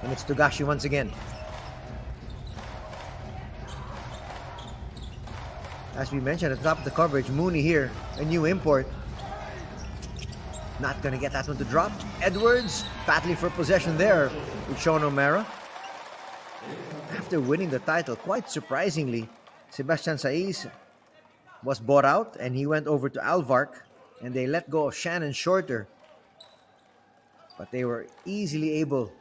And it's Togashi once again. As we mentioned at the top of the coverage, Mooney here, a new import. Not gonna get that one to drop. Edwards battling for possession there with Sean O'Mara. After winning the title, quite surprisingly, Sebastian Saiz was bought out and he went over to Alvark, and they let go of Shannon Shorter. But they were easily able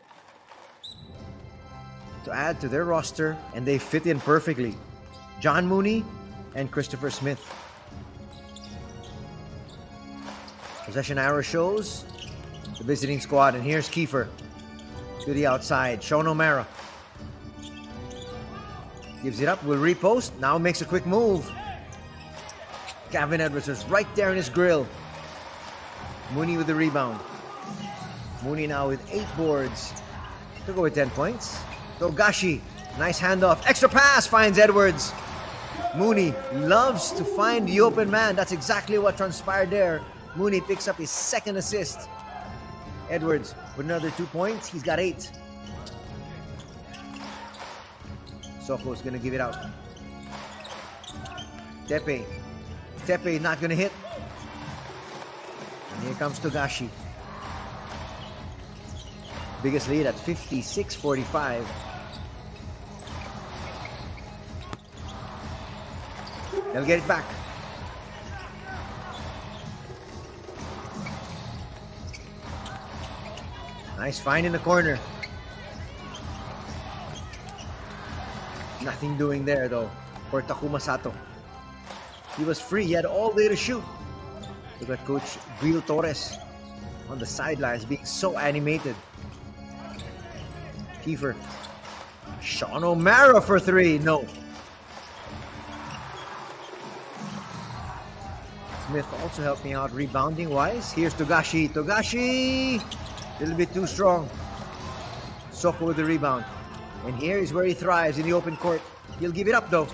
to add to their roster, and they fit in perfectly. John Mooney and Christopher Smith. Possession arrow shows the visiting squad, and here's Kiefer to the outside. Sean O'Mara gives it up, will repost, now makes a quick move. Gavin Edwards is right there in his grill. Mooney with the rebound. Mooney now with 8 boards to go with 10 points. Togashi, nice handoff, extra pass, finds Edwards. Mooney loves to find the open man. That's exactly what transpired there. Mooney picks up his second assist. Edwards with another 2 points. He's got 8. Soko is going to give it out. Teppei not going to hit. And here comes Togashi. Biggest lead at 56-45. They'll get it back. Nice find in the corner. Nothing doing there though for Takuma Sato. He was free, he had all day to shoot. Look at Coach Gil Torres on the sidelines being so animated. Kiefer. Sean O'Mara for 3. No. Smith also helping out rebounding wise. Here's Togashi. Togashi! A little bit too strong. Soko with the rebound. And here is where he thrives, in the open court. He'll give it up though.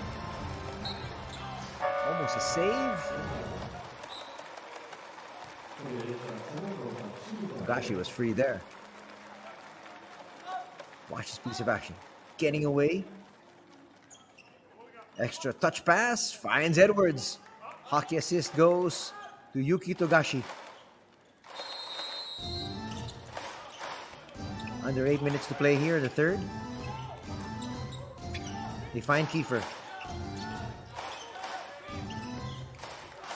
Almost a save. Togashi was free there. Watch this piece of action. Getting away. Extra touch pass. Finds Edwards. Hockey assist goes to Yuki Togashi. Under 8 minutes to play here in the third. They find Kiefer.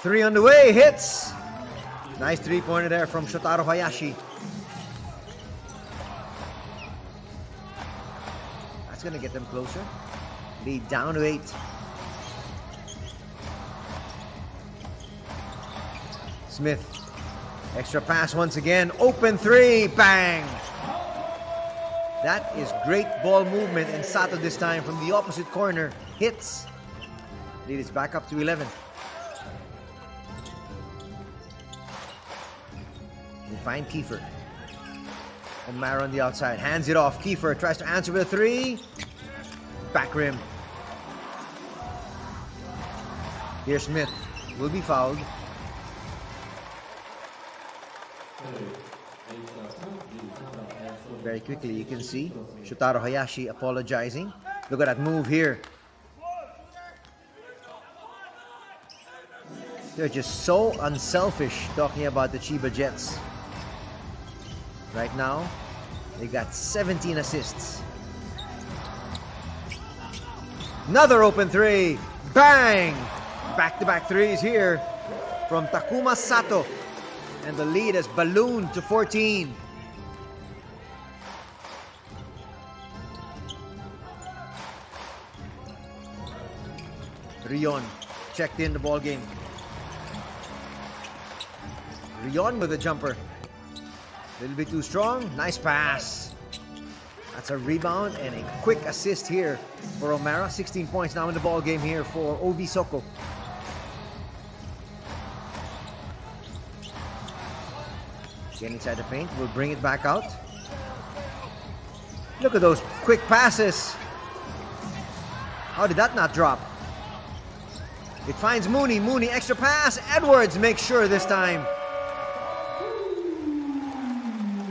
3 on the way. Hits. Nice 3-pointer there from Shotaro Hayashi. That's going to get them closer. Lead down to 8. Smith. Extra pass once again. Open 3. Bang. That is great ball movement, and Sato this time from the opposite corner hits. Lead is back up to 11. We find Kiefer. O'Mara on the outside, hands it off. Kiefer tries to answer with a 3. Back rim. Here Smith will be fouled. Very quickly, you can see Shotaro Hayashi apologizing. Look at that move here. They're just so unselfish talking about the Chiba Jets. Right now, they got 17 assists. Another open 3. Bang! Back-to-back 3s here from Takuma Sato. And the lead has ballooned to 14. Reon checked in the ball game. Reon with a jumper. A little bit too strong. Nice pass. That's a rebound and a quick assist here for O'Mara. 16 points now in the ball game here for Ovie Soko. Get inside the paint. We'll bring it back out. Look at those quick passes. How did that not drop? It finds Mooney. Mooney, extra pass. Edwards makes sure this time.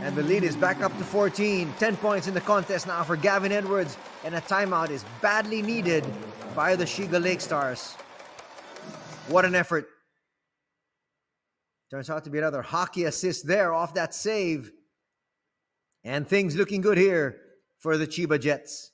And the lead is back up to 14. 10 points in the contest now for Gavin Edwards. And a timeout is badly needed by the Shiga Lakestars. What an effort. Turns out to be another hockey assist there off that save. And things looking good here for the Chiba Jets.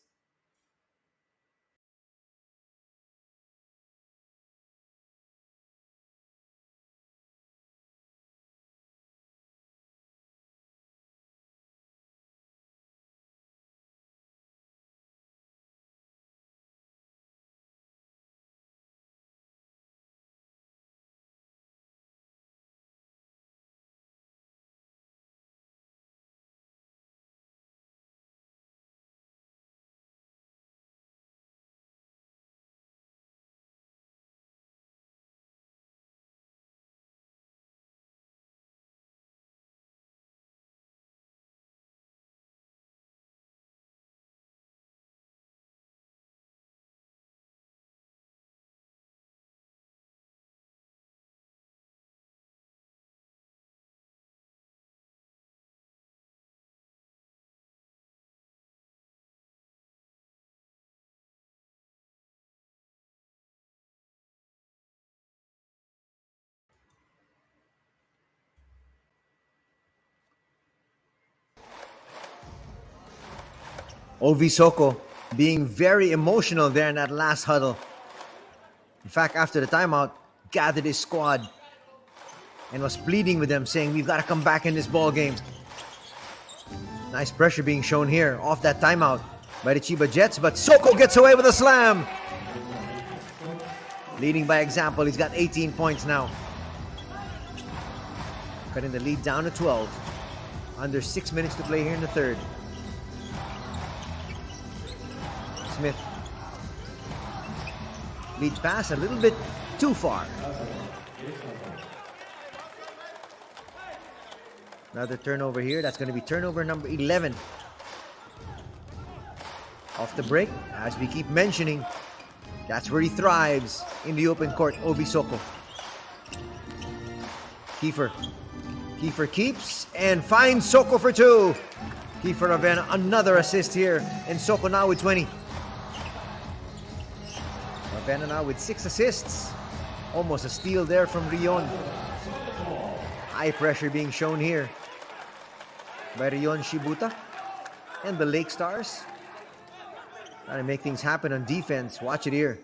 Ovie Soko being very emotional there in that last huddle. In fact, after the timeout, gathered his squad and was pleading with them, saying, we've got to come back in this ball game. Nice pressure being shown here off that timeout by the Chiba Jets, but Soko gets away with a slam. Leading by example, he's got 18 points now. Cutting the lead down to 12. Under 6 minutes to play here in the third. Smith leads pass a little bit too far. Another turnover here. That's going to be turnover number 11. Off the break, as we keep mentioning, that's where he thrives in the open court. Ovie Soko. Kiefer keeps and finds Soko for two. Kiefer Ravena, another assist here, and Soko now with 20. Ravena now with 6 assists. Almost a steal there from Reon. High pressure being shown here by Reon Shibuta and the Lakestars. Trying to make things happen on defense. Watch it here.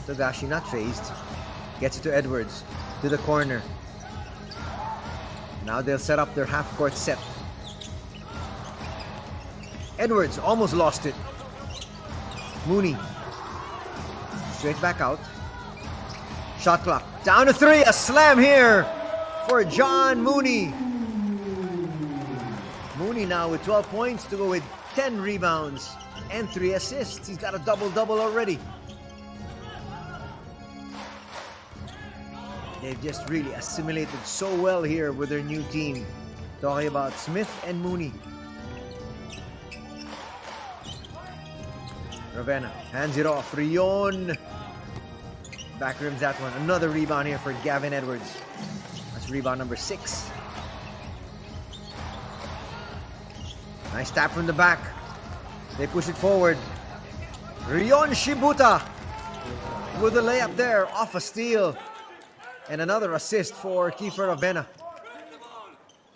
Togashi not phased. Gets it to Edwards. To the corner. Now they'll set up their half-court set. Edwards almost lost it. Mooney. Straight back out. Shot clock. Down to 3. A slam here for John Mooney. Mooney now with 12 points to go with 10 rebounds and 3 assists. He's got a double-double already. They've just really assimilated so well here with their new team. Talking about Smith and Mooney. Ravena hands it off. Reon. Back rims that one. Another rebound here for Gavin Edwards. That's rebound number 6. Nice tap from the back. They push it forward. Reon Shibuta with a layup there off a steal. And another assist for Kiefer Ravena.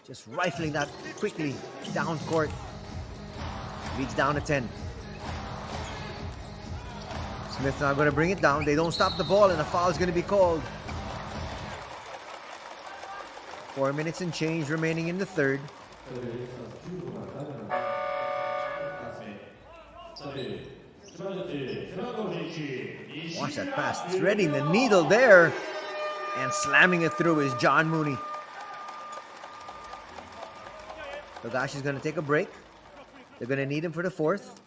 Just rifling that quickly down court. Leads down to 10. Smith now going to bring it down. They don't stop the ball and a foul is going to be called. 4 minutes and change remaining in the third. Watch that pass. Threading the needle there. And slamming it through is John Mooney. Togashi's going to take a break. They're going to need him for the fourth.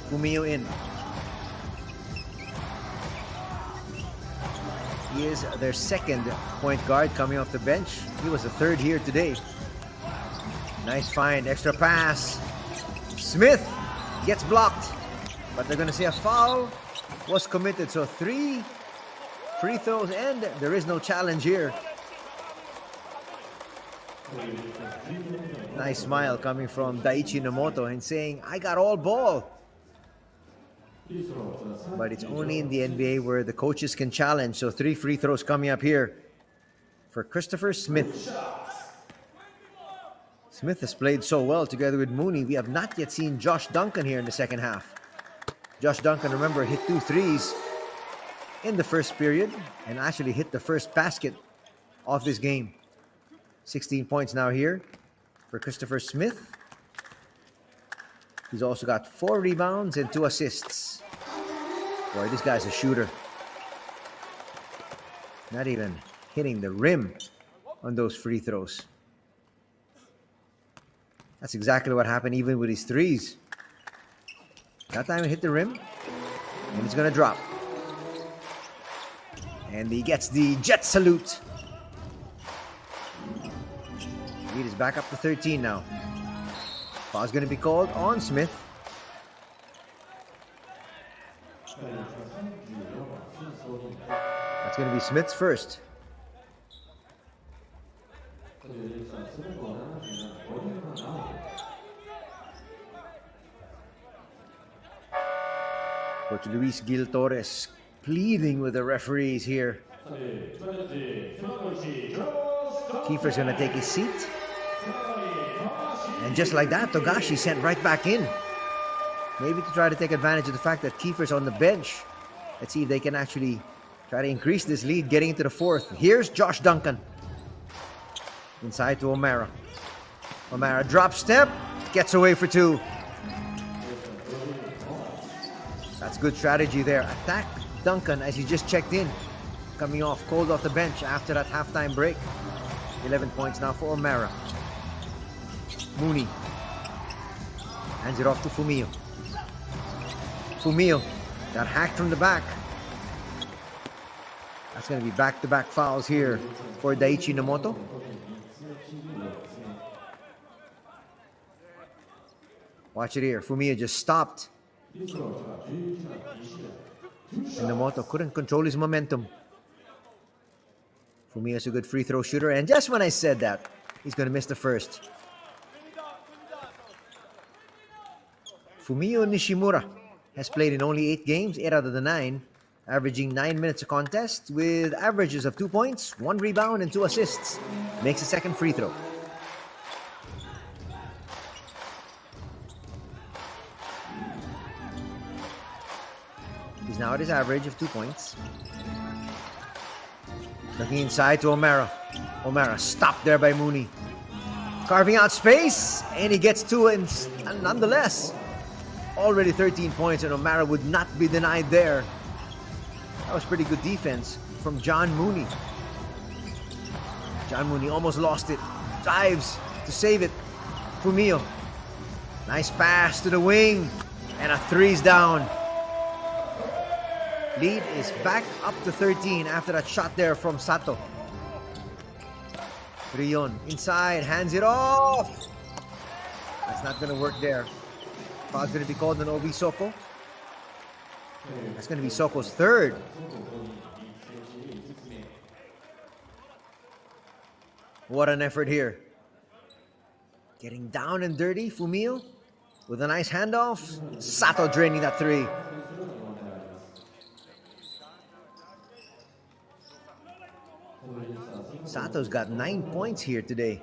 Fumio in. He is their second point guard coming off the bench. He was the third here today. Nice find, extra pass. Smith gets blocked, but they're going to say a foul was committed. So 3 free throws and there is no challenge here. Nice smile coming from Daichi Nomoto and saying, I got all ball. But it's only in the NBA where the coaches can challenge. So 3 free throws coming up here for Christopher Smith. Smith has played so well together with Mooney. We have not yet seen Josh Duncan here in the second half. Josh Duncan, remember, hit 2 threes in the first period and actually hit the first basket of this game. 16 points now here for Christopher Smith. He's also got 4 rebounds and 2 assists. Boy, this guy's a shooter. Not even hitting the rim on those free throws. That's exactly what happened even with his threes. That time he hit the rim, and he's going to drop. And he gets the Jet salute. Lead is back up to 13 now. Foul's going to be called on Smith. That's going to be Smith's first. Coach Luis Gil Torres pleading with the referees here. Kiefer's going to take his seat. And just like that, Togashi sent right back in. Maybe to try to take advantage of the fact that Kiefer's on the bench. Let's see if they can actually try to increase this lead getting into the fourth. Here's Josh Duncan. Inside to O'Mara. O'Mara drop step. Gets away for 2. That's good strategy there. Attack Duncan as he just checked in. Coming off cold off the bench after that halftime break. 11 points now for O'Mara. Mooney hands it off to Fumio. Fumio got hacked from the back. That's going to be back-to-back fouls here for Daichi Nomoto. Watch it here. Fumio just stopped. And Nomoto couldn't control his momentum. Fumio's a good free throw shooter. And just when I said that, he's going to miss the first. Fumio Nishimura has played in only 8 games, 8 out of the 9, averaging 9 minutes a contest with averages of 2 points, 1 rebound, and 2 assists. Makes a second free throw. He's now at his average of 2 points. Looking inside to O'Mara. O'Mara stopped there by Mooney. Carving out space, and he gets 2, and nonetheless, already 13 points, and O'Mara would not be denied there. That was pretty good defense from John Mooney. John Mooney almost lost it. Dives to save it. Fumio. Nice pass to the wing. And a 3's down. Lead is back up to 13 after that shot there from Sato. Reon inside, hands it off. That's not going to work there. Foul's going to be called on Ovie Soko. That's going to be Soko's third. What an effort here. Getting down and dirty, Fumio with a nice handoff. Sato draining that 3. Sato's got 9 points here today.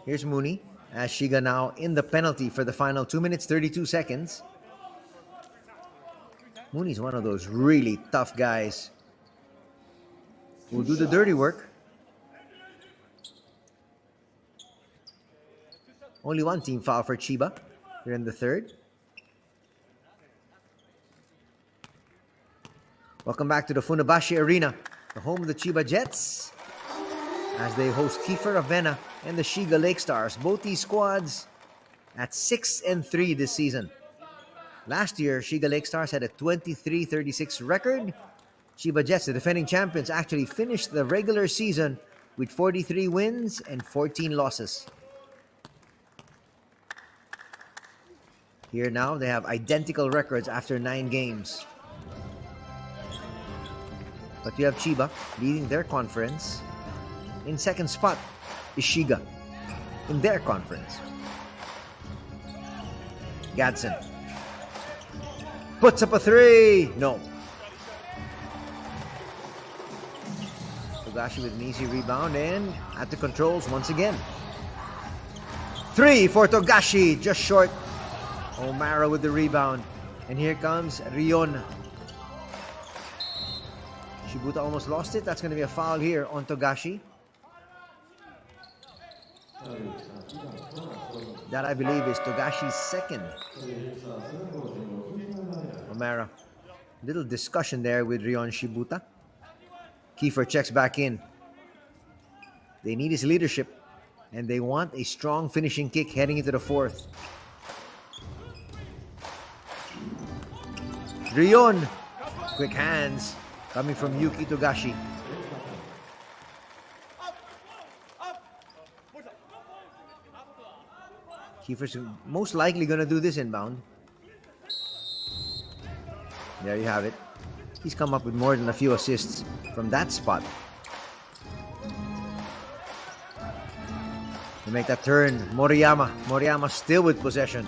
Here's Mooney as Shiga now in the penalty for the final 2 minutes, 32 seconds. Mooney's one of those really tough guys who will do the dirty work. Only 1 team foul for Chiba here in the third. Welcome back to the Funabashi Arena, the home of the Chiba Jets, as they host Kiefer Ravena and the Shiga Lakestars. Both these squads at 6-3 this season. Last year, Shiga Lakestars had a 23-36 record. Chiba Jets, the defending champions, actually finished the regular season with 43 wins and 14 losses. Here now, they have identical records after 9 games. But you have Chiba leading their conference. In second spot is Shiga in their conference. Gadsden puts up a 3. No. Togashi with an easy rebound and at the controls once again. 3 for Togashi, just short. Omara with the rebound. And here comes Reon. Shibuta almost lost it. That's going to be a foul here on Togashi. That, I believe, is Togashi's second. Omara. Little discussion there with Reon Shibuta. Kiefer checks back in. They need his leadership, and they want a strong finishing kick heading into the fourth. Reon. Quick hands coming from Yuki Togashi. Kiefer's most likely going to do this inbound. There you have it. He's come up with more than a few assists from that spot. To make that turn, Moriyama. Moriyama still with possession.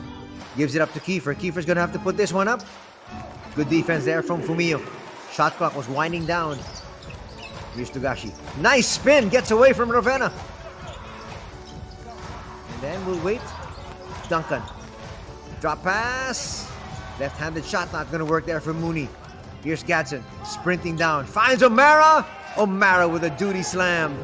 Gives it up to Kiefer. Kiefer's going to have to put this one up. Good defense there from Fumio. Shot clock was winding down. Here's Togashi. Nice spin. Gets away from Ravena. And then we'll wait. Duncan. Drop pass. Left-handed shot not going to work there for Mooney. Here's Gadsden. Sprinting down. Finds Omara. Omara with a duty slam.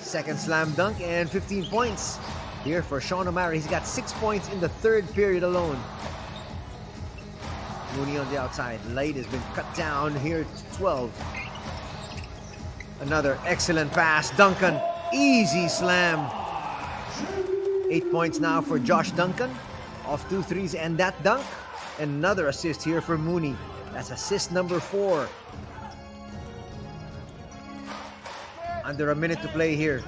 Second slam dunk and 15 points. Here for Sean Omara. He's got 6 points in the third period alone. Mooney on the outside. Light has been cut down. Here it's 12. Another excellent pass. Duncan. Easy slam. 8 points now for Josh Duncan. Off 2 threes and that dunk. Another assist here for Mooney. That's assist number 4. Under a minute to play here.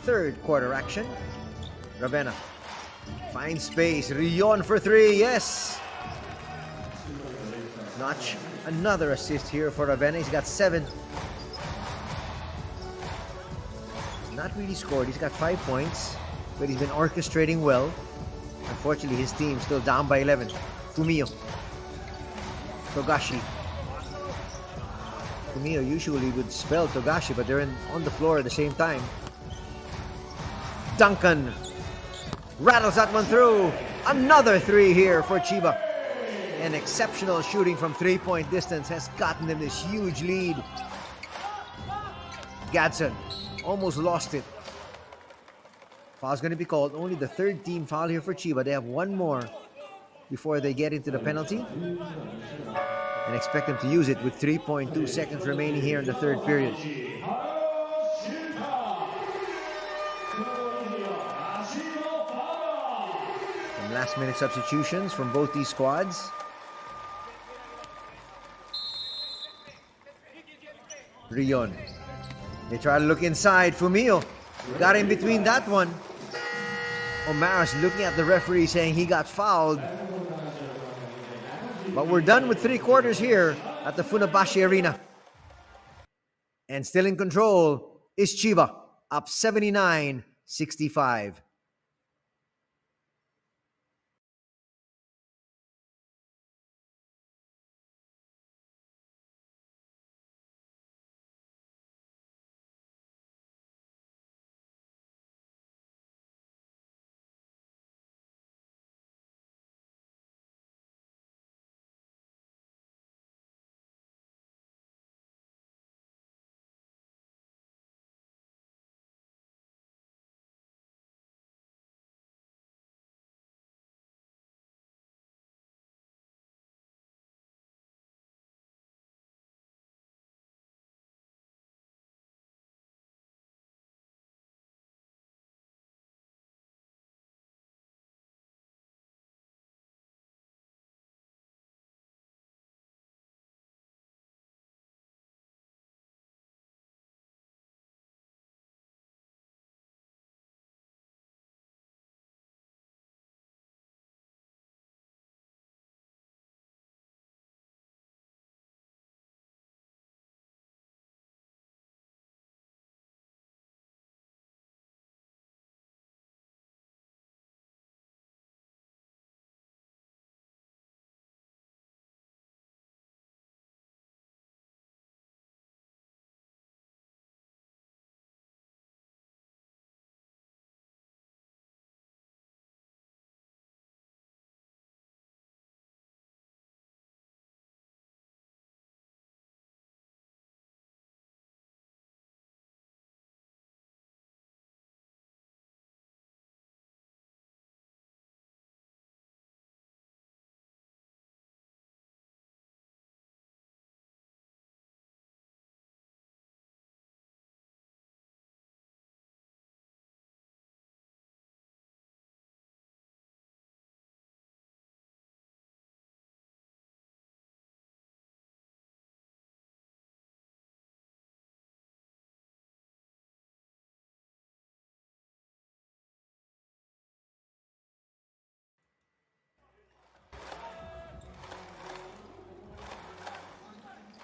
Third quarter action. Ravena finds space. Reon for 3. Yes. Notch. Another assist here for Ravena. He's got 7. He's not really scored. He's got 5 points, but he's been orchestrating well. Unfortunately, his team still down by 11. Fumio. Togashi. Fumio usually would spell Togashi, but they're on the floor at the same time. Duncan. Rattles that one through. Another 3 here for Chiba. An exceptional shooting from 3-point distance has gotten them this huge lead. Gadsden almost lost it. Foul's going to be called. Only the third team foul here for Chiba. They have one more before they get into the penalty. And expect them to use it with 3.2 seconds remaining here in the third period. Some last minute substitutions from both these squads. Reon. They try to look inside. Fumio got in between that one. Omara's looking at the referee saying he got fouled. But we're done with 3 quarters here at the Funabashi Arena. And still in control is Chiba, up 79-65.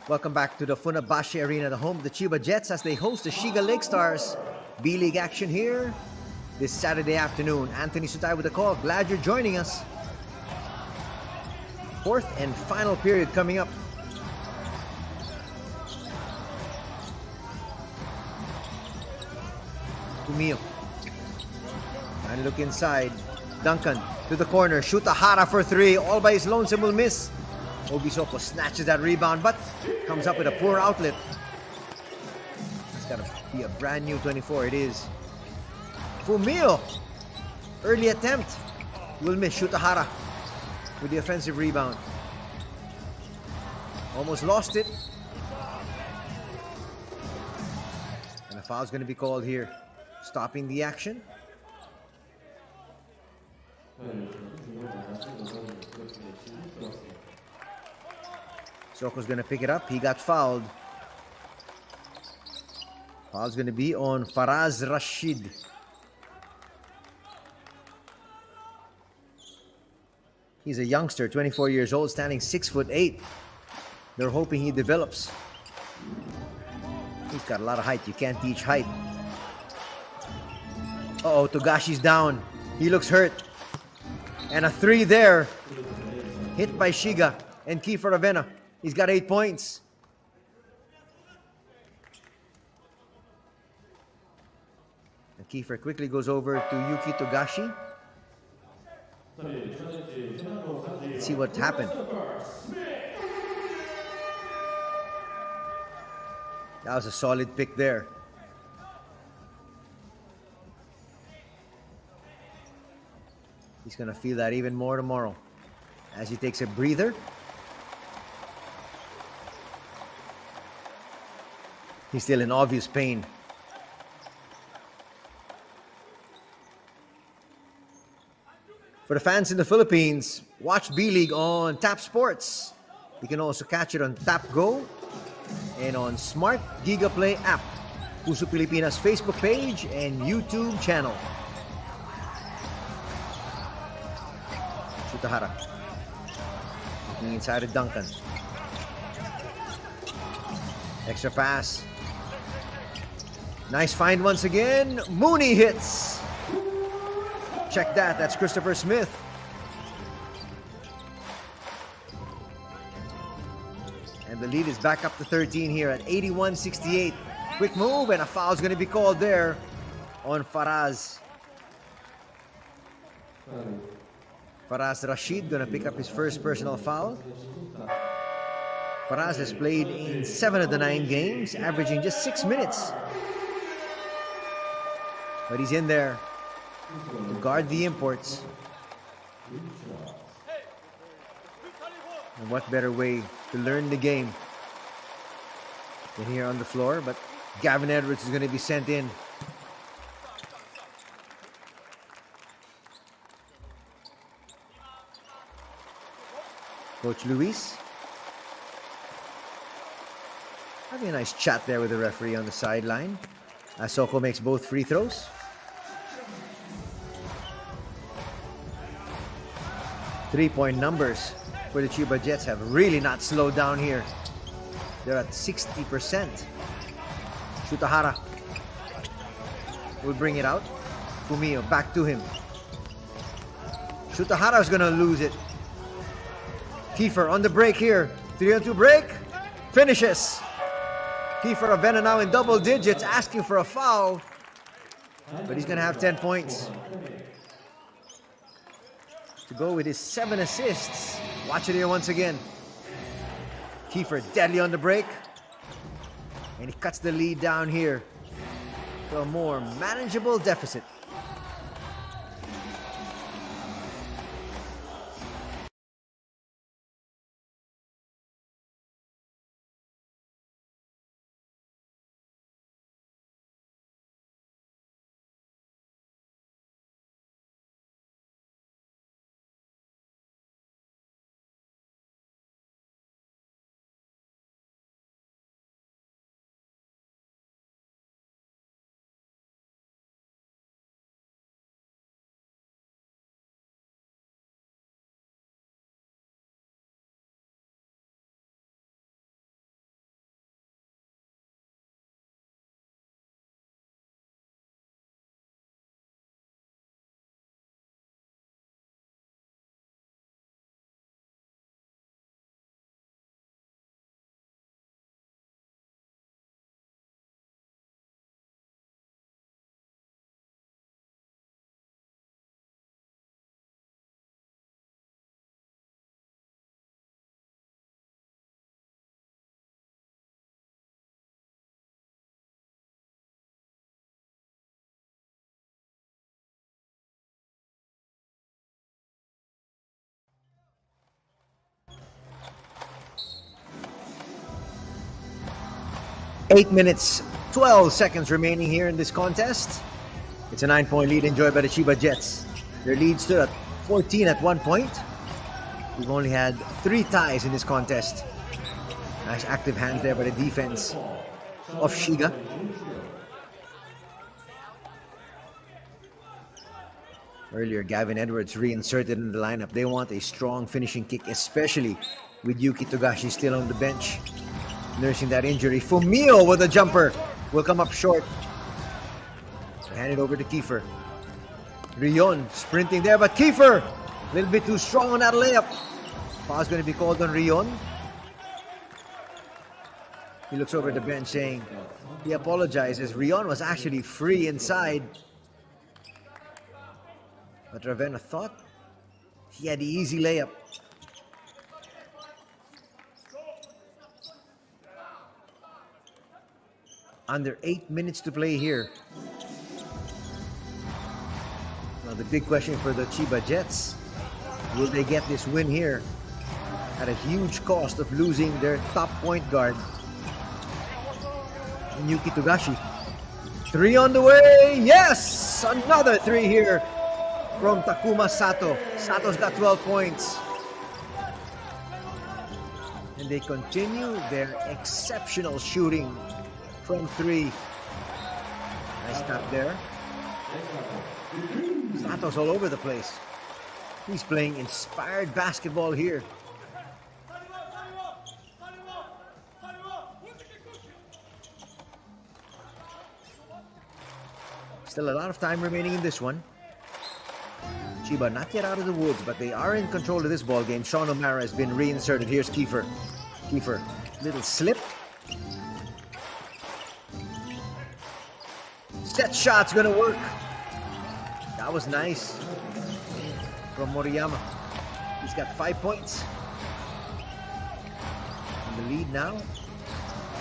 Welcome back to the Funabashi Arena, the home of the Chiba Jets, as they host the Shiga Lakestars. B-League action here this Saturday afternoon. Anthony Sutai with the call. Glad you're joining us. Fourth and final period coming up. Fumio. And look inside. Duncan to the corner. Shuta Hara for three. All by his lonesome will miss. Ovie Soko snatches that rebound, but comes up with a poor outlet. It's got to be a brand new 24. It is. Fumio. Early attempt. Will miss. Shuta Hara with the offensive rebound. Almost lost it. And a foul's going to be called here. Stopping the action. Soko's going to pick it up. He got fouled. Foul's going to be on Faraz Rashid. He's a youngster, 24 years old, standing 6'8". They're hoping he develops. He's got a lot of height. You can't teach height. Uh-oh, Togashi's down. He looks hurt. And a three there. Hit by Shiga and Kiefer Ravena. He's got 8 points. And Kiefer quickly goes over to Yuki Togashi. Let's see what happened. That was a solid pick there. He's going to feel that even more tomorrow as he takes a breather. He's still in obvious pain. For the fans in the Philippines, watch B-League on Tap Sports. You can also catch it on Tap Go and on Smart Giga Play app, Puso Pilipinas Facebook page and YouTube channel. Shuta Hara. Looking inside of Duncan. Extra pass. Nice find once again. Mooney hits. Check that. That's Christopher Smith. And the lead is back up to 13 here at 81-68. Quick move, and a foul is going to be called there on Faraz. Faraz Rashid going to pick up his first personal foul. Faraz has played in 7 of the 9 games, averaging just 6 minutes. But he's in there to guard the imports. And what better way to learn the game than here on the floor? But Gavin Edwards is going to be sent in. Coach Luis having a nice chat there with the referee on the sideline as Soko makes both free throws. 3-point numbers for the Chiba Jets have really not slowed down here. They're at 60%. Shuta Hara will bring it out. Fumio back to him. Shuta Hara is going to lose it. Kiefer on the break here. 3-on-2 break. Finishes. Kiefer Ravena now in double digits, asking for a foul. But he's going to have 10 points. To go with his 7 assists. Watch it here once again. Kiefer deadly on the break. And he cuts the lead down here to a more manageable deficit. 8 minutes, 12 seconds remaining here in this contest. It's a 9-point lead enjoyed by the Chiba Jets. Their lead stood at 14 at one point. We've only had 3 ties in this contest. Nice active hand there by the defense of Shiga. Earlier, Gavin Edwards reinserted in the lineup. They want a strong finishing kick, especially with Yuki Togashi still on the bench, nursing that injury. Fumio with a jumper will come up short. Hand it over to Kiefer. Reon sprinting there, but Kiefer a little bit too strong on that layup. Foul's going to be called on Reon. He looks over at the bench saying he apologizes. Reon was actually free inside, but Ravena thought he had the easy layup. Under 8 minutes to play here. Now the big question for the Chiba Jets, will they get this win here at a huge cost of losing their top point guard, Yuki Togashi? 3 on the way, yes! Another 3 here from Takuma Sato. Sato's got 12 points. And they continue their exceptional shooting from 3. Nice tap there. Sato's all over the place. He's playing inspired basketball here. Still a lot of time remaining in this one. Chiba not yet out of the woods, but they are in control of this ball game. Sean O'Mara has been reinserted. Here's Kiefer. Kiefer, little slip. Set shot's gonna work. That was nice from Moriyama. He's got 5 points. And the lead now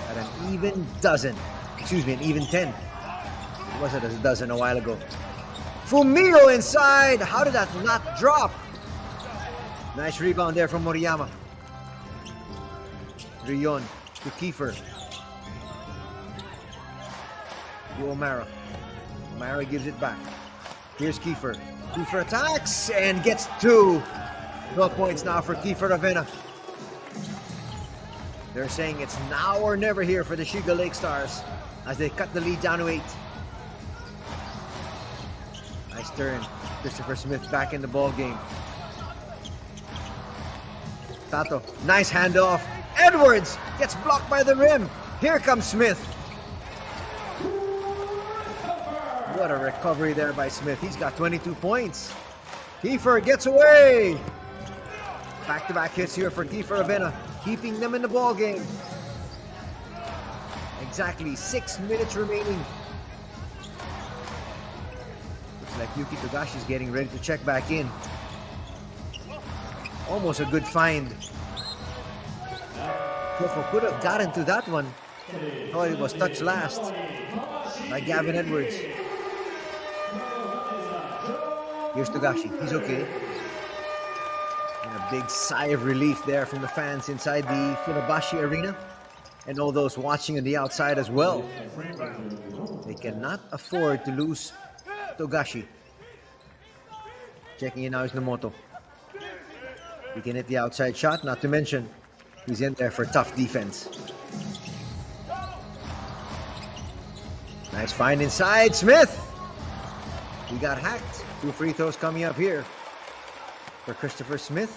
at an even dozen. Excuse me, an even 10. It wasn't a dozen a while ago. Fumio inside. How did that not drop? Nice rebound there from Moriyama. Reon to Kiefer. To O'Mara. O'Mara gives it back. Here's Kiefer. Kiefer attacks and gets 2. 12 points now for Kiefer Ravena. They're saying it's now or never here for the Shiga Lakestars as they cut the lead down to 8. Nice turn. Christopher Smith back in the ball game. Sato, nice handoff. Edwards gets blocked by the rim. Here comes Smith. What a recovery there by Smith. He's got 22 points. Kiefer gets away. Back-to-back hits here for Kiefer Ravena, keeping them in the ball game. Exactly 6 minutes remaining. Looks like Yuki Togashi is getting ready to check back in. Almost a good find. Koko could have gotten to that one. Thought it was touched last by Gavin Edwards. Here's Togashi. He's okay. And a big sigh of relief there from the fans inside the Funabashi arena and all those watching on the outside as well. They cannot afford to lose Togashi. Checking in now is Nomoto. He can hit the outside shot, not to mention he's in there for tough defense. Nice find inside. Smith! He got hacked. 2 free throws coming up here for Christopher Smith.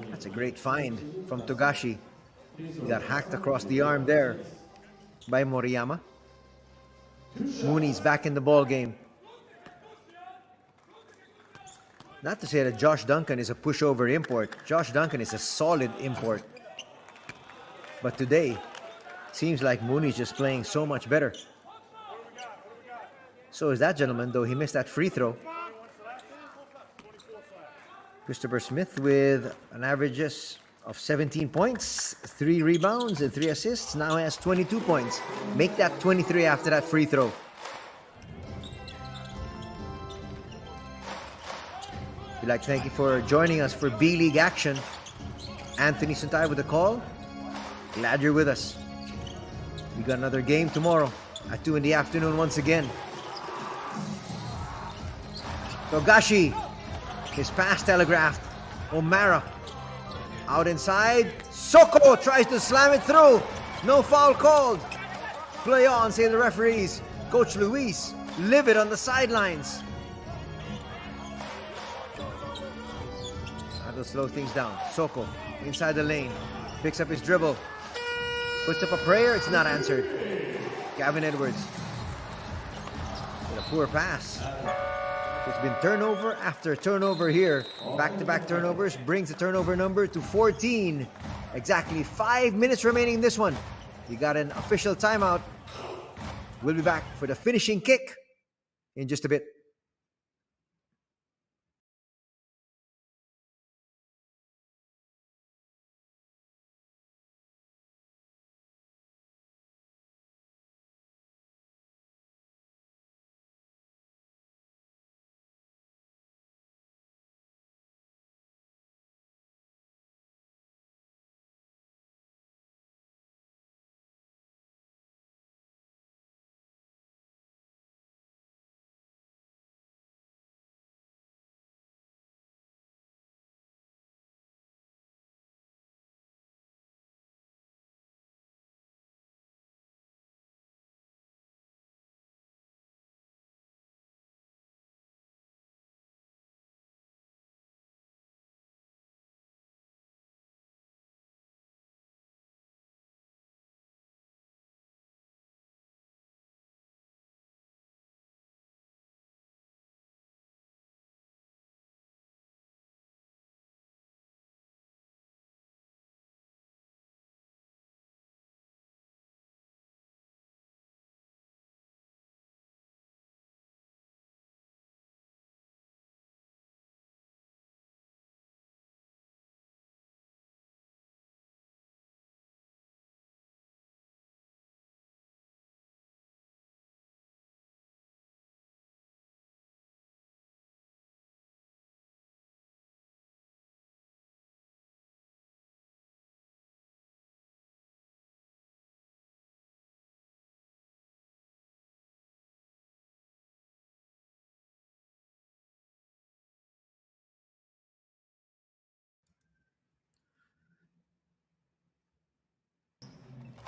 That's a great find from Togashi. He got hacked across the arm there by Moriyama. Mooney's back in the ball game. Not to say that Josh Duncan is a pushover import. Josh Duncan is a solid import. But today, seems like Mooney's just playing so much better. So is that gentleman, though he missed that free throw. Christopher Smith with an average of 17 points, 3 rebounds, and 3 assists. Now has 22 points. Make that 23 after that free throw. We'd like to thank you for joining us for B-League action. Anthony Suntay with the call. Glad you're with us. We got another game tomorrow at 2 in the afternoon once again. Togashi. His pass telegraphed. Omara. Out inside. Soko tries to slam it through. No foul called. Play on, say the referees. Coach Luis, livid on the sidelines. That'll slow things down. Soko inside the lane. Picks up his dribble. Puts up a prayer. It's not answered. Gavin Edwards. With a poor pass. It's been turnover after turnover here. Back-to-back turnovers brings the turnover number to 14. Exactly 5 minutes remaining in this one. We got an official timeout. We'll be back for the finishing kick in just a bit.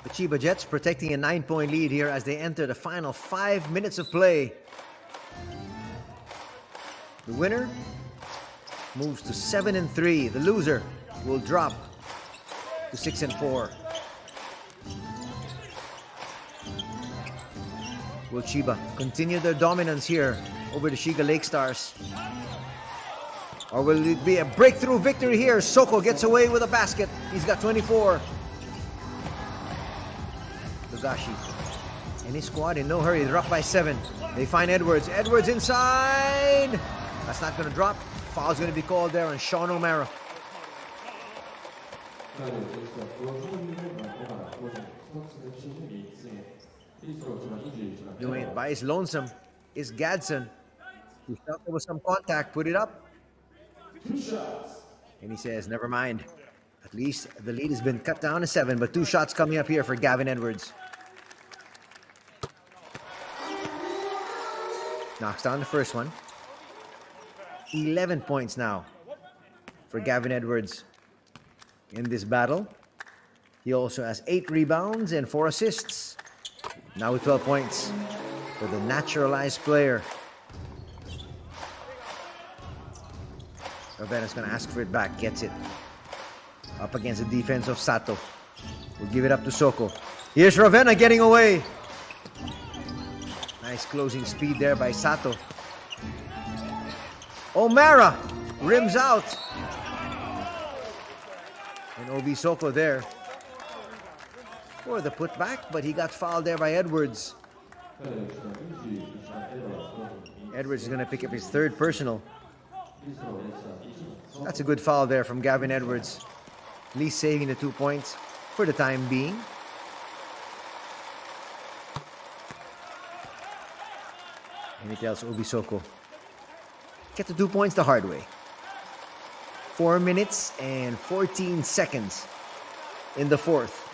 The Chiba Jets protecting a 9-point lead here as they enter the final 5 minutes of play. The winner moves to 7-3. The loser will drop to 6-4. Will Chiba continue their dominance here over the Shiga Lakestars? Or will it be a breakthrough victory here? Soko gets away with a basket. He's got 24. Togashi and his squad in no hurry. They're up by 7. They find Edwards. Edwards inside. That's not going to drop. Foul's going to be called there on Sean O'Mara. Doing it by his lonesome is Gadsden. He felt there was some contact. Put it up. And he says, never mind. At least the lead has been cut down to 7, but 2 shots coming up here for Gavin Edwards. Knocks down the first one. 11 points now for Gavin Edwards in this battle. He also has 8 rebounds and 4 assists. Now with 12 points for the naturalized player. Ravena's going to ask for it back. Gets it. Up against the defense of Sato. We'll give it up to Soko. Here's Ravena getting away. Nice closing speed there by Sato. O'Mara rims out. And Ovie Soko there for the putback, but he got fouled there by Edwards. Edwards is going to pick up his 3rd personal. That's a good foul there from Gavin Edwards. At least saving the 2 points for the time being. And he tells Ovie Soko, get the 2 points the hard way. 4 minutes and 14 seconds in the 4th.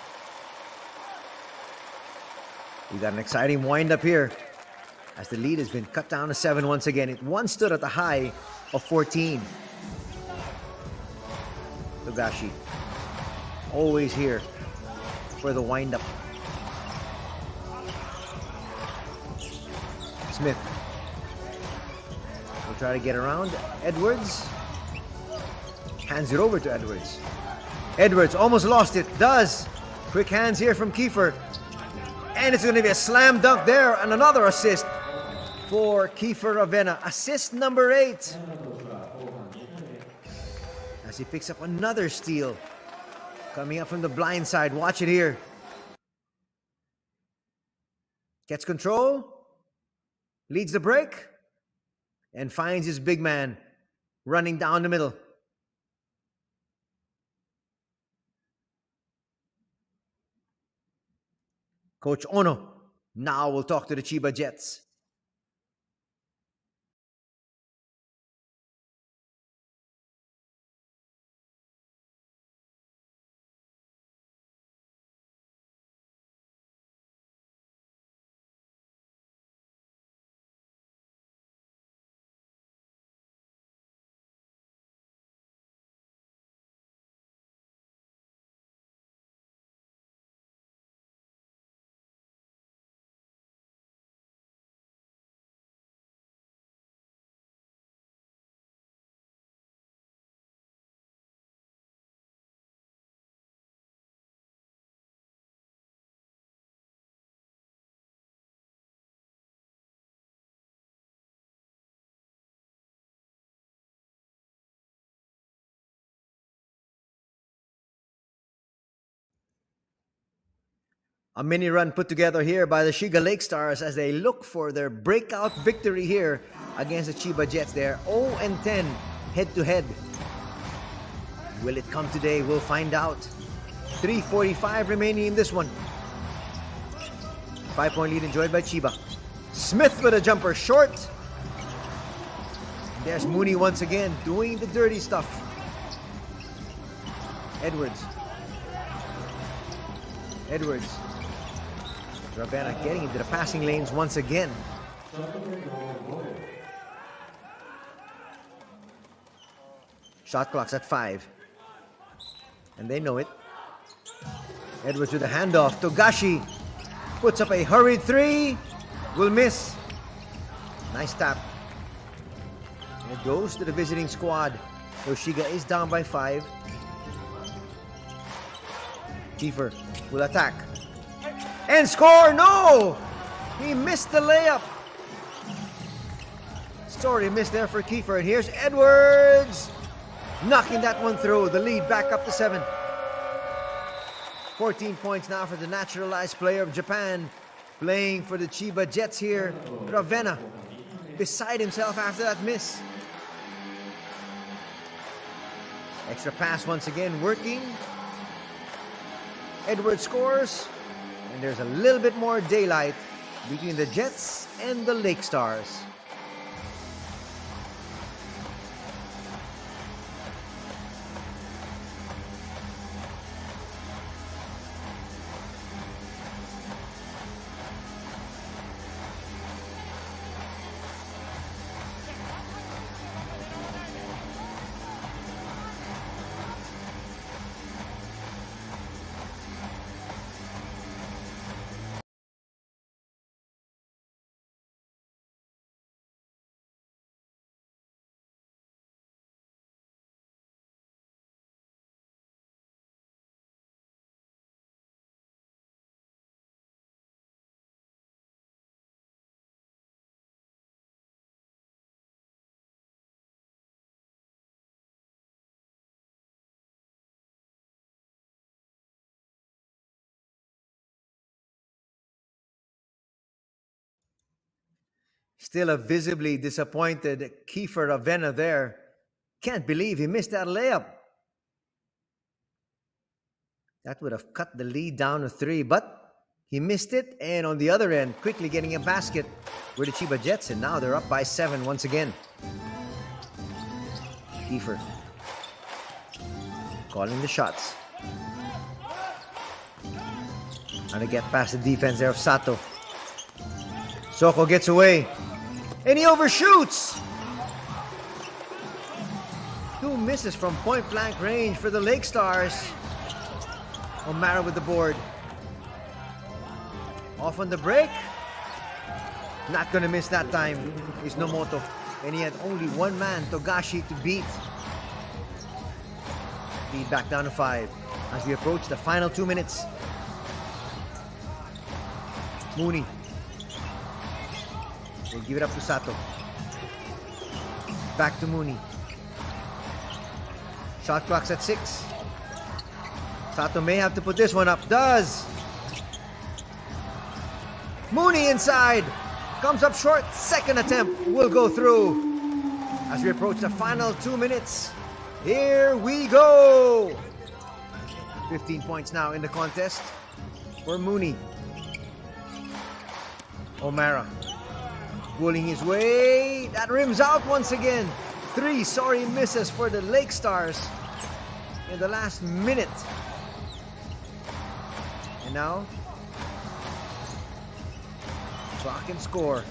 We got an exciting wind-up here as the lead has been cut down to 7 once again. It once stood at the high of 14. Togashi, always here for the wind-up. Smith will try to get around Edwards. Hands it over to Edwards. Edwards almost lost it. Does. Quick hands here from Kiefer. And it's going to be a slam dunk there and another assist for Kiefer Ravena. Assist number 8. As he picks up another steal. Coming up from the blind side. Watch it here. Gets control. Leads the break. And finds his big man running down the middle. Coach Ono now will talk to the Chiba Jets. A mini run put together here by the Shiga Lakestars as they look for their breakout victory here against the Chiba Jets. They're 0-10 head-to-head. Will it come today? We'll find out. 3:45 remaining in this one. 5-point lead enjoyed by Chiba. Smith with a jumper short. There's Mooney once again doing the dirty stuff. Edwards. Ravena getting into the passing lanes once again. Shot clock's at 5. And they know it. Edwards with a handoff. Togashi puts up a hurried 3. Will miss. Nice tap. And it goes to the visiting squad. Yoshiga is down by 5. Kiefer will attack. And score! No! He missed the layup. Sorry, missed there for Kiefer. And here's Edwards knocking that one through. The lead back up to 7. 14 points now for the naturalized player of Japan. Playing for the Chiba Jets here. Ravena beside himself after that miss. Extra pass once again working. Edwards scores. And there's a little bit more daylight between the Jets and the Lakestars. Still a visibly disappointed Kiefer Ravena there. Can't believe he missed that layup. That would have cut the lead down to 3, but he missed it. And on the other end, quickly getting a basket were the Chiba Jets, and now they're up by 7 once again. Kiefer calling the shots. Trying to get past the defense there of Sato. Soko gets away. And he overshoots. 2 misses from point-blank range for the Lakestars. Omara with the board. Off on the break. Not gonna miss that time is Nomoto. And he had only one man, Togashi, to beat. Lead back down to 5 as we approach the final 2 minutes. Mooney. They give it up to Sato. Back to Mooney. Shot clock's at 6. Sato may have to put this one up. Does. Mooney inside. Comes up short. Second attempt will go through. As we approach the final 2 minutes. Here we go. 15 points now in the contest for Mooney. Omara. Pulling his way. That rims out once again. 3 sorry misses for the Lakestars in the last minute. And now, clock and score.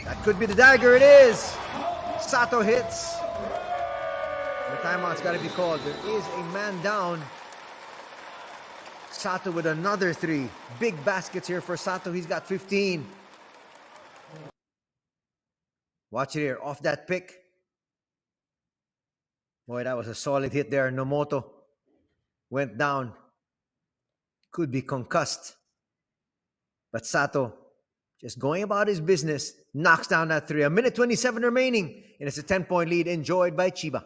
That could be the dagger. It is. Sato hits. The timeout's got to be called. There is a man down. Sato with another 3. Big baskets here for Sato. He's got 15. Watch it here. Off that pick. Boy, that was a solid hit there. Nomoto went down. Could be concussed. But Sato, just going about his business, knocks down that 3. 1:27 remaining. And it's a 10-point lead enjoyed by Chiba.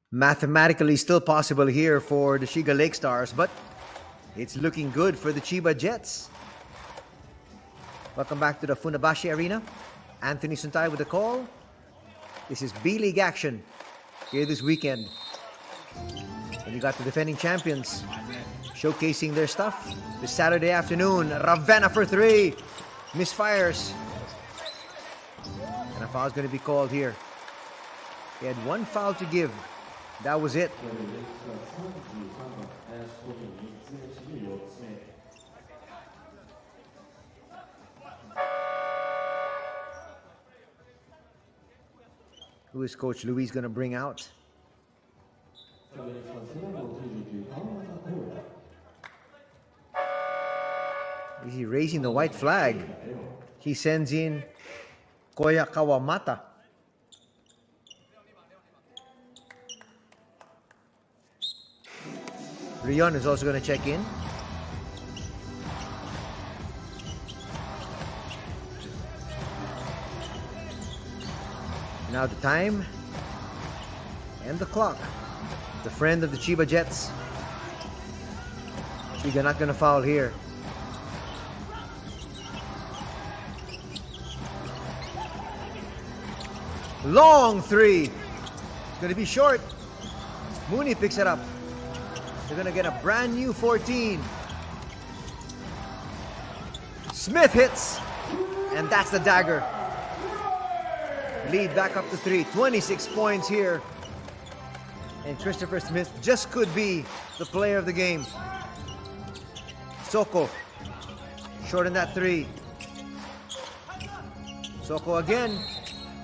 Mathematically still possible here for the Shiga Lakestars, but it's looking good for the Chiba Jets. Welcome back to the Funabashi Arena. Anthony Suntai with the call. This is B.LEAGUE action here this weekend. And you got the defending champions showcasing their stuff this Saturday afternoon. Ravena for 3. Misfires. And a foul is going to be called here. He had 1 foul to give. That was it. Who is Coach Luis going to bring out? Is he raising the white flag? He sends in Koya Kawamata. Reon is also going to check in. Now the time and the clock. The friend of the Chiba Jets. Chiga not going to foul here. Long 3. It's going to be short. Mooney picks it up. They're going to get a brand new 14. Smith hits. And that's the dagger. Lead back up to 3. 26 points here. And Christopher Smith just could be the player of the game. Soko. Short in that 3. Soko again.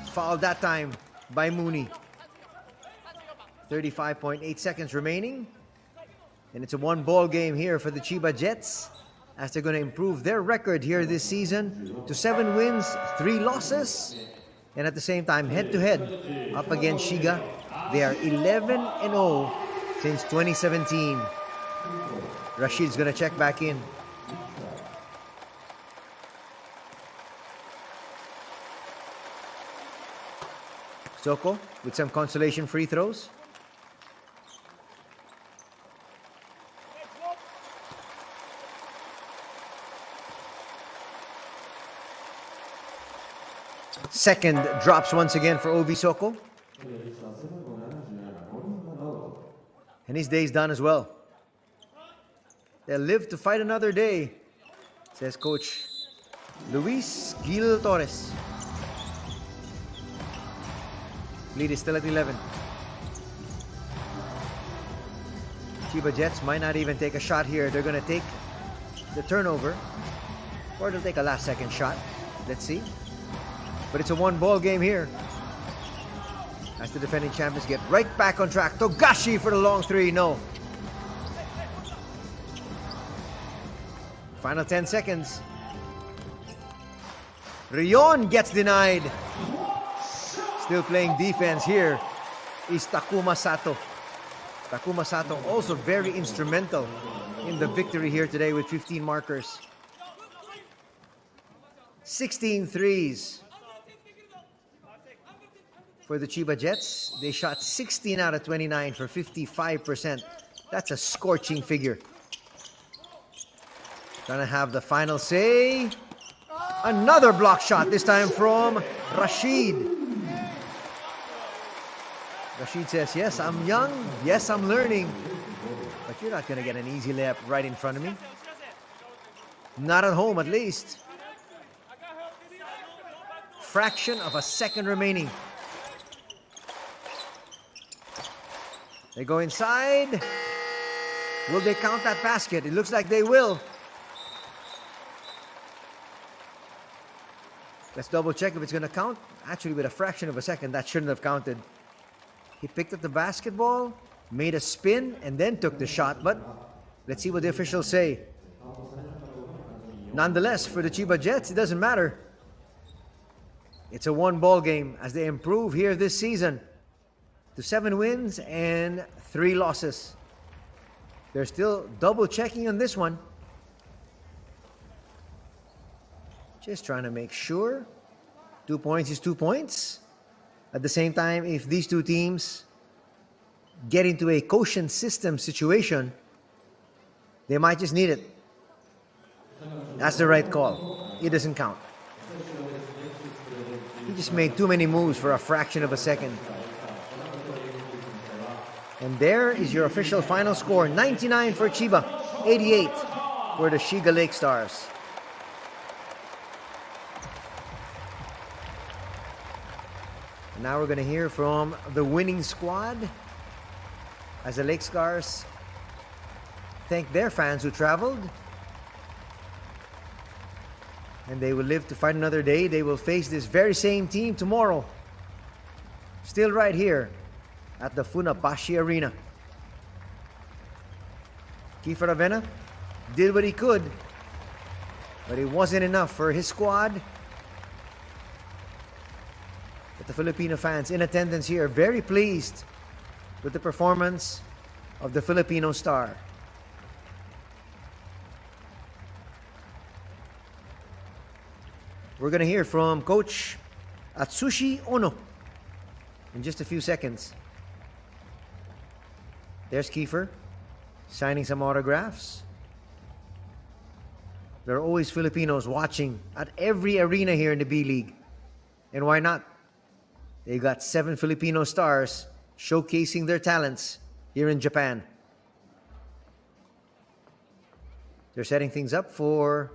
Fouled that time by Mooney. 35.8 seconds remaining. And it's a one-ball game here for the Chiba Jets as they're going to improve their record here this season to 7 wins, 3 losses. And at the same time, head-to-head up against Shiga, they are 11-0 since 2017. Rashid's going to check back in. Soko with some consolation free throws. Second drops once again for Ovie Soko. And his day's done as well. They'll live to fight another day, says Coach Luis Gil Torres. Lead is still at 11. Chiba Jets might not even take a shot here. They're going to take the turnover, or they'll take a last-second shot. Let's see. But it's a one-ball game here as the defending champions get right back on track. Togashi for the long three. No. Final 10 seconds. Reon gets denied. Still playing defense here is Takuma Sato. Takuma Sato also very instrumental in the victory here today with 15 markers. 16 threes for the Chiba Jets. They shot 16 out of 29 for 55%. That's a scorching figure. Gonna have the final say. Another block shot, this time from Rashid. Rashid says, yes, I'm young. Yes, I'm learning. But you're not gonna get an easy layup right in front of me. Not at home, at least. Fraction of a second remaining. They go inside. Will they count that basket? It looks like they will. Let's double check if it's going to count. Actually, with a fraction of a second, that shouldn't have counted. He picked up the basketball, made a spin, and then took the shot. But let's see what the officials say. Nonetheless, for the Chiba Jets, it doesn't matter. It's a one-ball game as they improve here this season to 7 wins and 3 losses. They're still double-checking on this one. Just trying to make sure 2 points is 2 points. At the same time, if these two teams get into a quotient system situation, they might just need it. That's the right call. It doesn't count. He just made too many moves for a fraction of a second. And there is your official final score. 99 for Chiba, 88 for the Shiga Lakestars. Now we're going to hear from the winning squad as the Lakestars thank their fans who traveled. And they will live to fight another day. They will face this very same team tomorrow. Still right here at the Funabashi Arena. Kiefer Ravena did what he could, but it wasn't enough for his squad. But the Filipino fans in attendance here are very pleased with the performance of the Filipino star. We're going to hear from Coach Atsushi Ono in just a few seconds. There's Kiefer signing some autographs. There are always Filipinos watching at every arena here in the B-League. And why not? They got 7 Filipino stars showcasing their talents here in Japan. They're setting things up for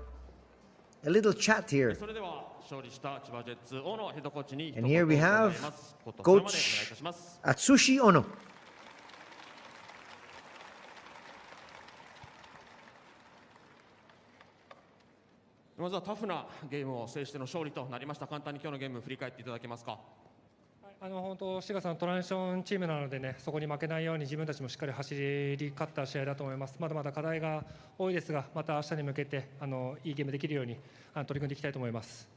a little chat here. And here we have Coach Atsushi Ono. まずはタフなゲームを制しての勝利となりました。簡単に今日のゲームを振り返っていただけますか。はい、本当、志賀さん、トランジションチームなのでね、そこに負けないように自分たちもしっかり走り勝った試合だと思います。まだまだ課題が多いですが、また明日に向けていいゲームできるように取り組んでいきたいと思います。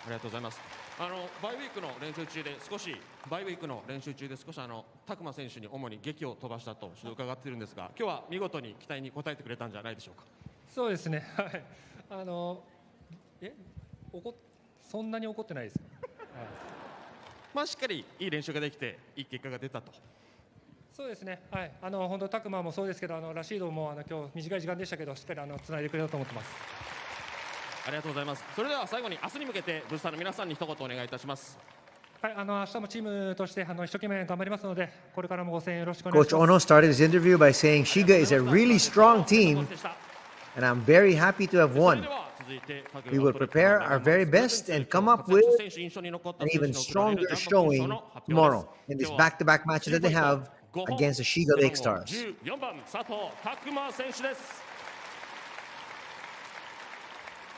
ありがとうございます。バイウィークの練習中で少し拓磨選手に主に激を飛ばしたと伺っているんですが、今日は見事に期待に応えてくれたんじゃないでしょうか。そうですね。はい。そんなに怒ってないですよ。まあしっかりいい練習ができていい結果が出たと。そうですね。はい。本当拓磨もそうですけど、ラシードも今日短い時間でしたけど、しっかりつないでくれたと思ってます。ありがとうございます。それでは最後に明日に向けてブースターの皆さんに一言お願いいたします。はい、明日もチームとして一生懸命頑張りますので、これからもご声援よろしくお願いします。Coach Ono started his interview by saying Shiga is a really strong team, and I'm very happy to have won. We will prepare our very best and come up with an even stronger showing tomorrow in this back-to-back match that they have against the Shiga Lakestars. 14番佐藤拓磨選手です。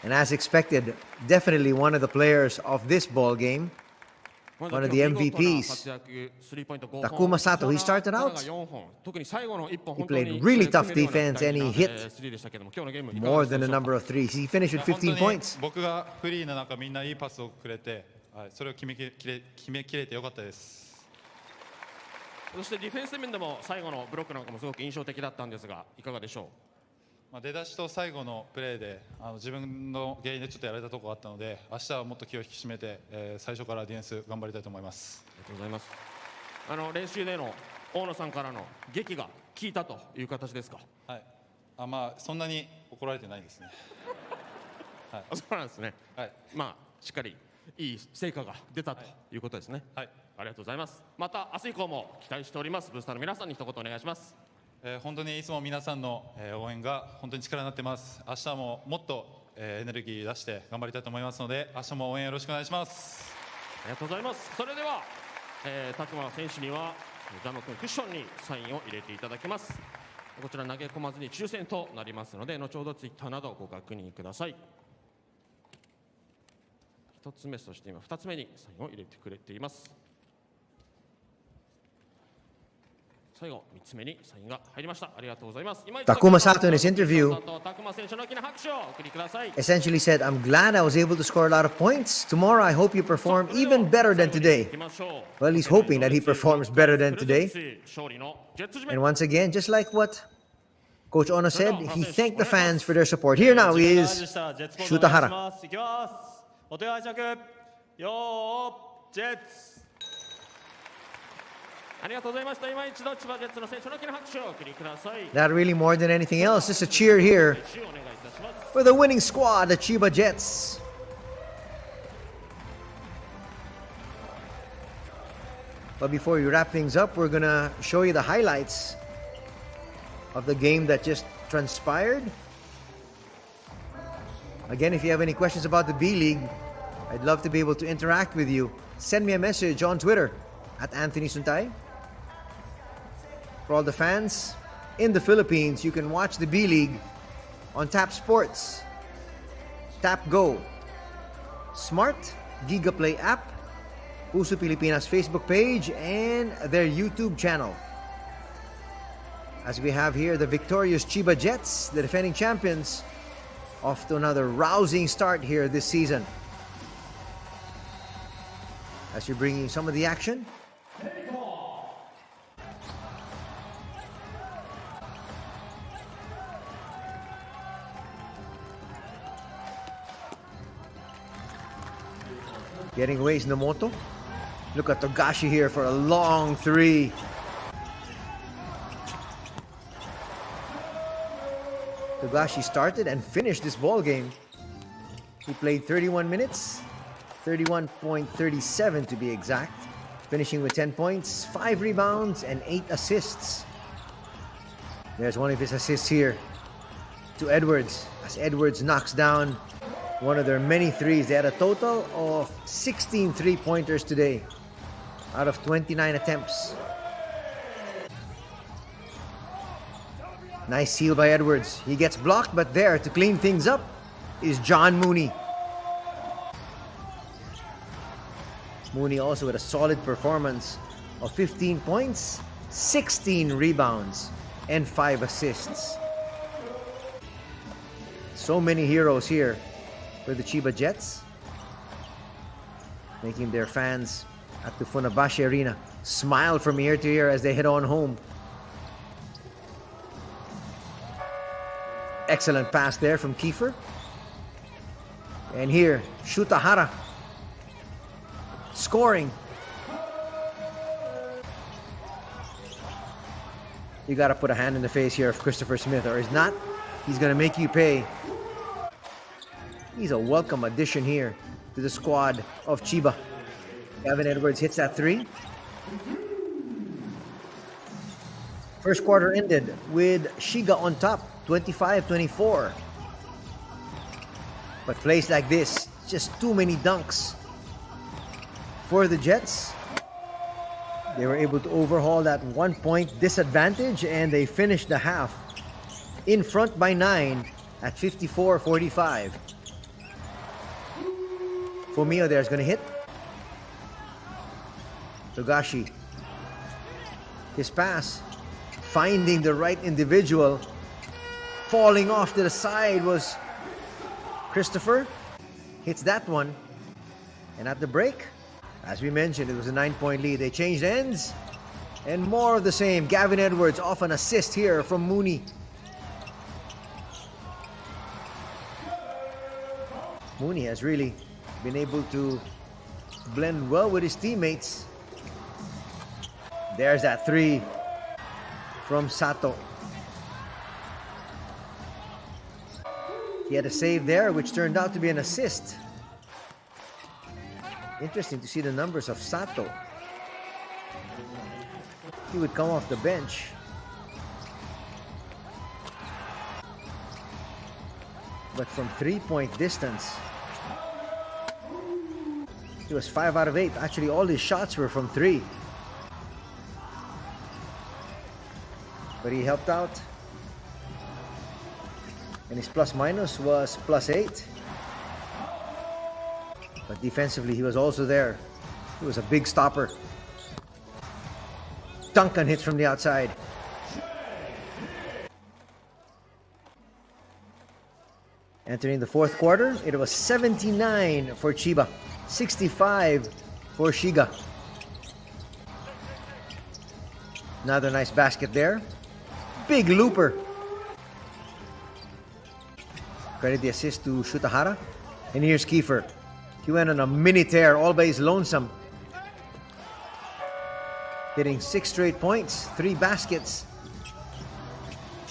And as expected, definitely one of the players of this ball game, one of the MVPs, Takuma Sato. He started out, he played really tough defense and he hit more than a number of threes. He finished with 15 points. 僕がフリーの中みんないいパスをくれて、それを決めきれてよかったです。そしてディフェンス面でも最後のブロックなんかもすごく印象的だったんですが、いかがでしょう。出だしと最後のプレーで自分の原因でちょっとやられたところがあったので、明日はもっと気を引き締めて、最初からディフェンス頑張りたいと思います。ありがとうございます。練習での大野さんからの激が効いたという形ですか。はい。まあそんなに怒られてないですね。はい。そうなんですね。はい。まあしっかりいい成果が出たということですね。はい。ありがとうございます。また明日以降も期待しております。ブースターの皆さんに一言お願いします。本当にいつも皆さんの応援が本当に力になってます。明日ももっとエネルギー出して頑張りたいと思いますので、明日も応援よろしくお願いします。ありがとうございます。それでは、拓磨選手にはジャム君クッションにサインを入れていただきます。こちら投げ込まずに抽選となりますので、後ほどツイッターなどご確認ください。1つ目、そして今2つ目にサインを入れてくれています。最後3つ目にサインが入りました。ありがとうございます。Takuma Sato in his interview essentially said, I'm glad I was able to score a lot of points. Tomorrow I hope you perform even better than today. Well, he's hoping that he performs better than today. And once again, just like what Coach Ono said, he thanked the fans for their support. Here now is Shuta Hara. ありがとうございました。今一度千葉ジェッツの選手の大きな拍手をお送りください。 Not really more than anything else, just a cheer here for the winning squad, the Chiba Jets. But before we wrap things up, we're gonna show you the highlights of the game that just transpired. Again, if you have any questions about the B-League, I'd love to be able to interact with you. Send me a message on Twitter at Anthony Suntay. For all the fans in the Philippines, you can watch the B-League on Tap Sports, Tap Go, Smart, Gigaplay app, Puso Pilipinas Facebook page, and their YouTube channel. As we have here the victorious Chiba Jets, the defending champions, off to another rousing start here this season. As you're bringing some of the action. Getting away is Nomoto. Look at Togashi here for a long three. Togashi started and finished this ball game. He played 31 minutes, 31.37 to be exact, finishing with 10 points, 5 rebounds, and 8 assists. There's one of his assists here to Edwards, as Edwards knocks down one of their many threes. They had a total of 16 three-pointers today out of 29 attempts. Nice steal by Edwards. He gets blocked, but there to clean things up is John Mooney. Mooney also with a solid performance of 15 points, 16 rebounds, and 5 assists. So many heroes here for the Chiba Jets, making their fans at the Funabashi Arena smile from ear to ear as they head on home. Excellent pass there from Kiefer. And here, Shuta Hara scoring. You got to put a hand in the face here of Christopher Smith, or if not, he's going to make you pay. He's a welcome addition here to the squad of Chiba. Gavin Edwards hits that three. First quarter ended with Shiga on top, 25-24. But plays like this, just too many dunks for the Jets. They were able to overhaul that 1-point disadvantage, and they finished the half in front by 9 at 54-45. Fumio there is going to hit. Togashi. His pass, finding the right individual. Falling off to the side was Christopher. Hits that one. And at the break, as we mentioned, it was a 9-point lead. They changed ends. And more of the same. Gavin Edwards off an assist here from Mooney. Mooney has really been able to blend well with his teammates. There's that three from Sato. He had a save there, which turned out to be an assist. Interesting to see the numbers of Sato. He would come off the bench. But from 3-point distance, he was 5 out of 8. Actually, all his shots were from 3. But he helped out. And his plus-minus was +8. But defensively, he was also there. He was a big stopper. Duncan hits from the outside. Entering the fourth quarter, it was 79 for Chiba, 65 for Shiga. Another nice basket there. Big looper. Credit the assist to Shuta Hara. And here's Kiefer. He went on a mini tear all by his lonesome. Hitting 6 straight points, 3 baskets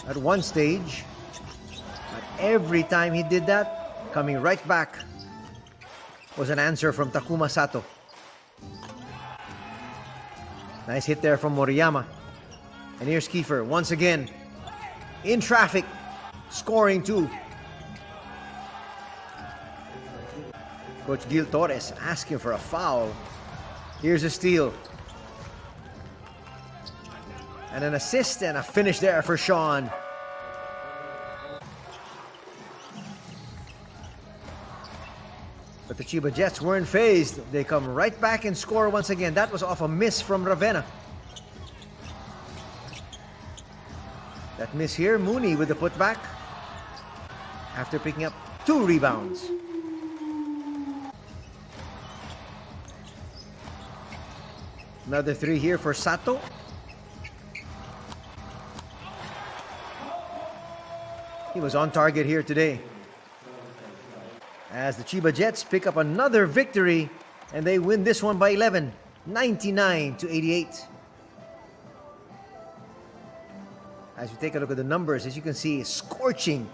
at one stage. But every time he did that, coming right back was an answer from Takuma Sato. Nice hit there from Moriyama. And here's Kiefer once again in traffic, scoring 2. Coach Gil Torres asking for a foul. Here's a steal. And an assist and a finish there for Sean. But the Chiba Jets weren't phased. They come right back and score once again. That was off a miss from Ravena. That miss here, Mooney with the putback after picking up 2 rebounds. Another 3 here for Sato. He was on target here today. As the Chiba Jets pick up another victory, and they win this one by 11, 99-88. As we take a look at the numbers, as you can see, scorching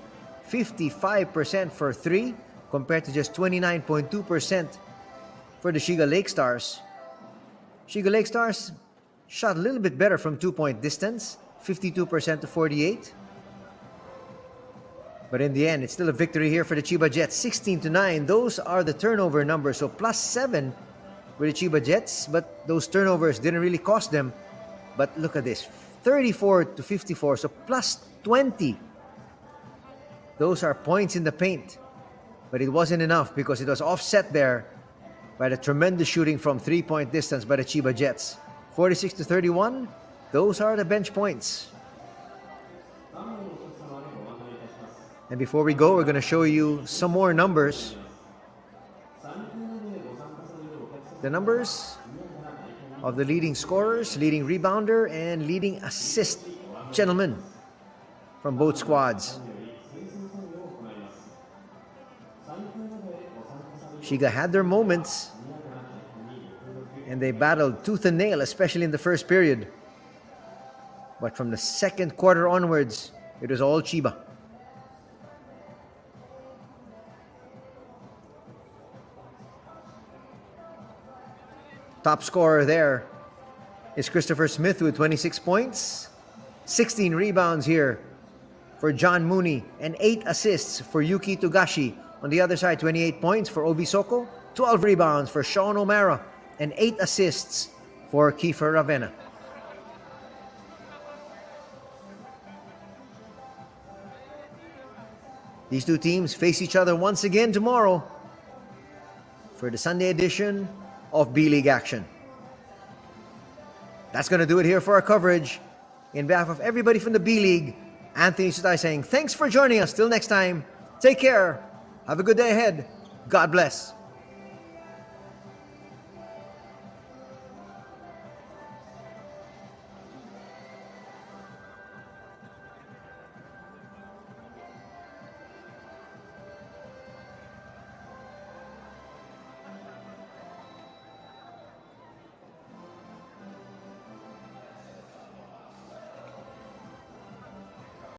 55% for 3 compared to just 29.2% for the Shiga Lakestars. Shiga Lakestars shot a little bit better from 2-point distance, 52% to 48%. But in the end, it's still a victory here for the Chiba Jets, 16-9. Those are the turnover numbers, so +7 for the Chiba Jets, but those turnovers didn't really cost them. But look at this, 34-54, so +20. Those are points in the paint, but it wasn't enough because it was offset there by the tremendous shooting from three-point distance by the Chiba Jets. 46-31, those are the bench points. And before we go, we're going to show you some more numbers. The numbers of the leading scorers, leading rebounder, and leading assist gentlemen from both squads. Shiga had their moments, and they battled tooth and nail, especially in the first period. But from the second quarter onwards, it was all Chiba. Top scorer there is Christopher Smith with 26 points, 16 rebounds here for John Mooney, and 8 assists for Yuki Togashi. On the other side, 28 points for Ovie Soko, 12 rebounds for Sean O'Mara, and 8 assists for Kiefer Ravena. These two teams face each other once again tomorrow for the Sunday edition of B.LEAGUE action. That's going to do it here for our coverage. In behalf of everybody from the B.LEAGUE, Anthony Sutai saying thanks for joining us. Till next time, take care. Have a good day ahead. God bless.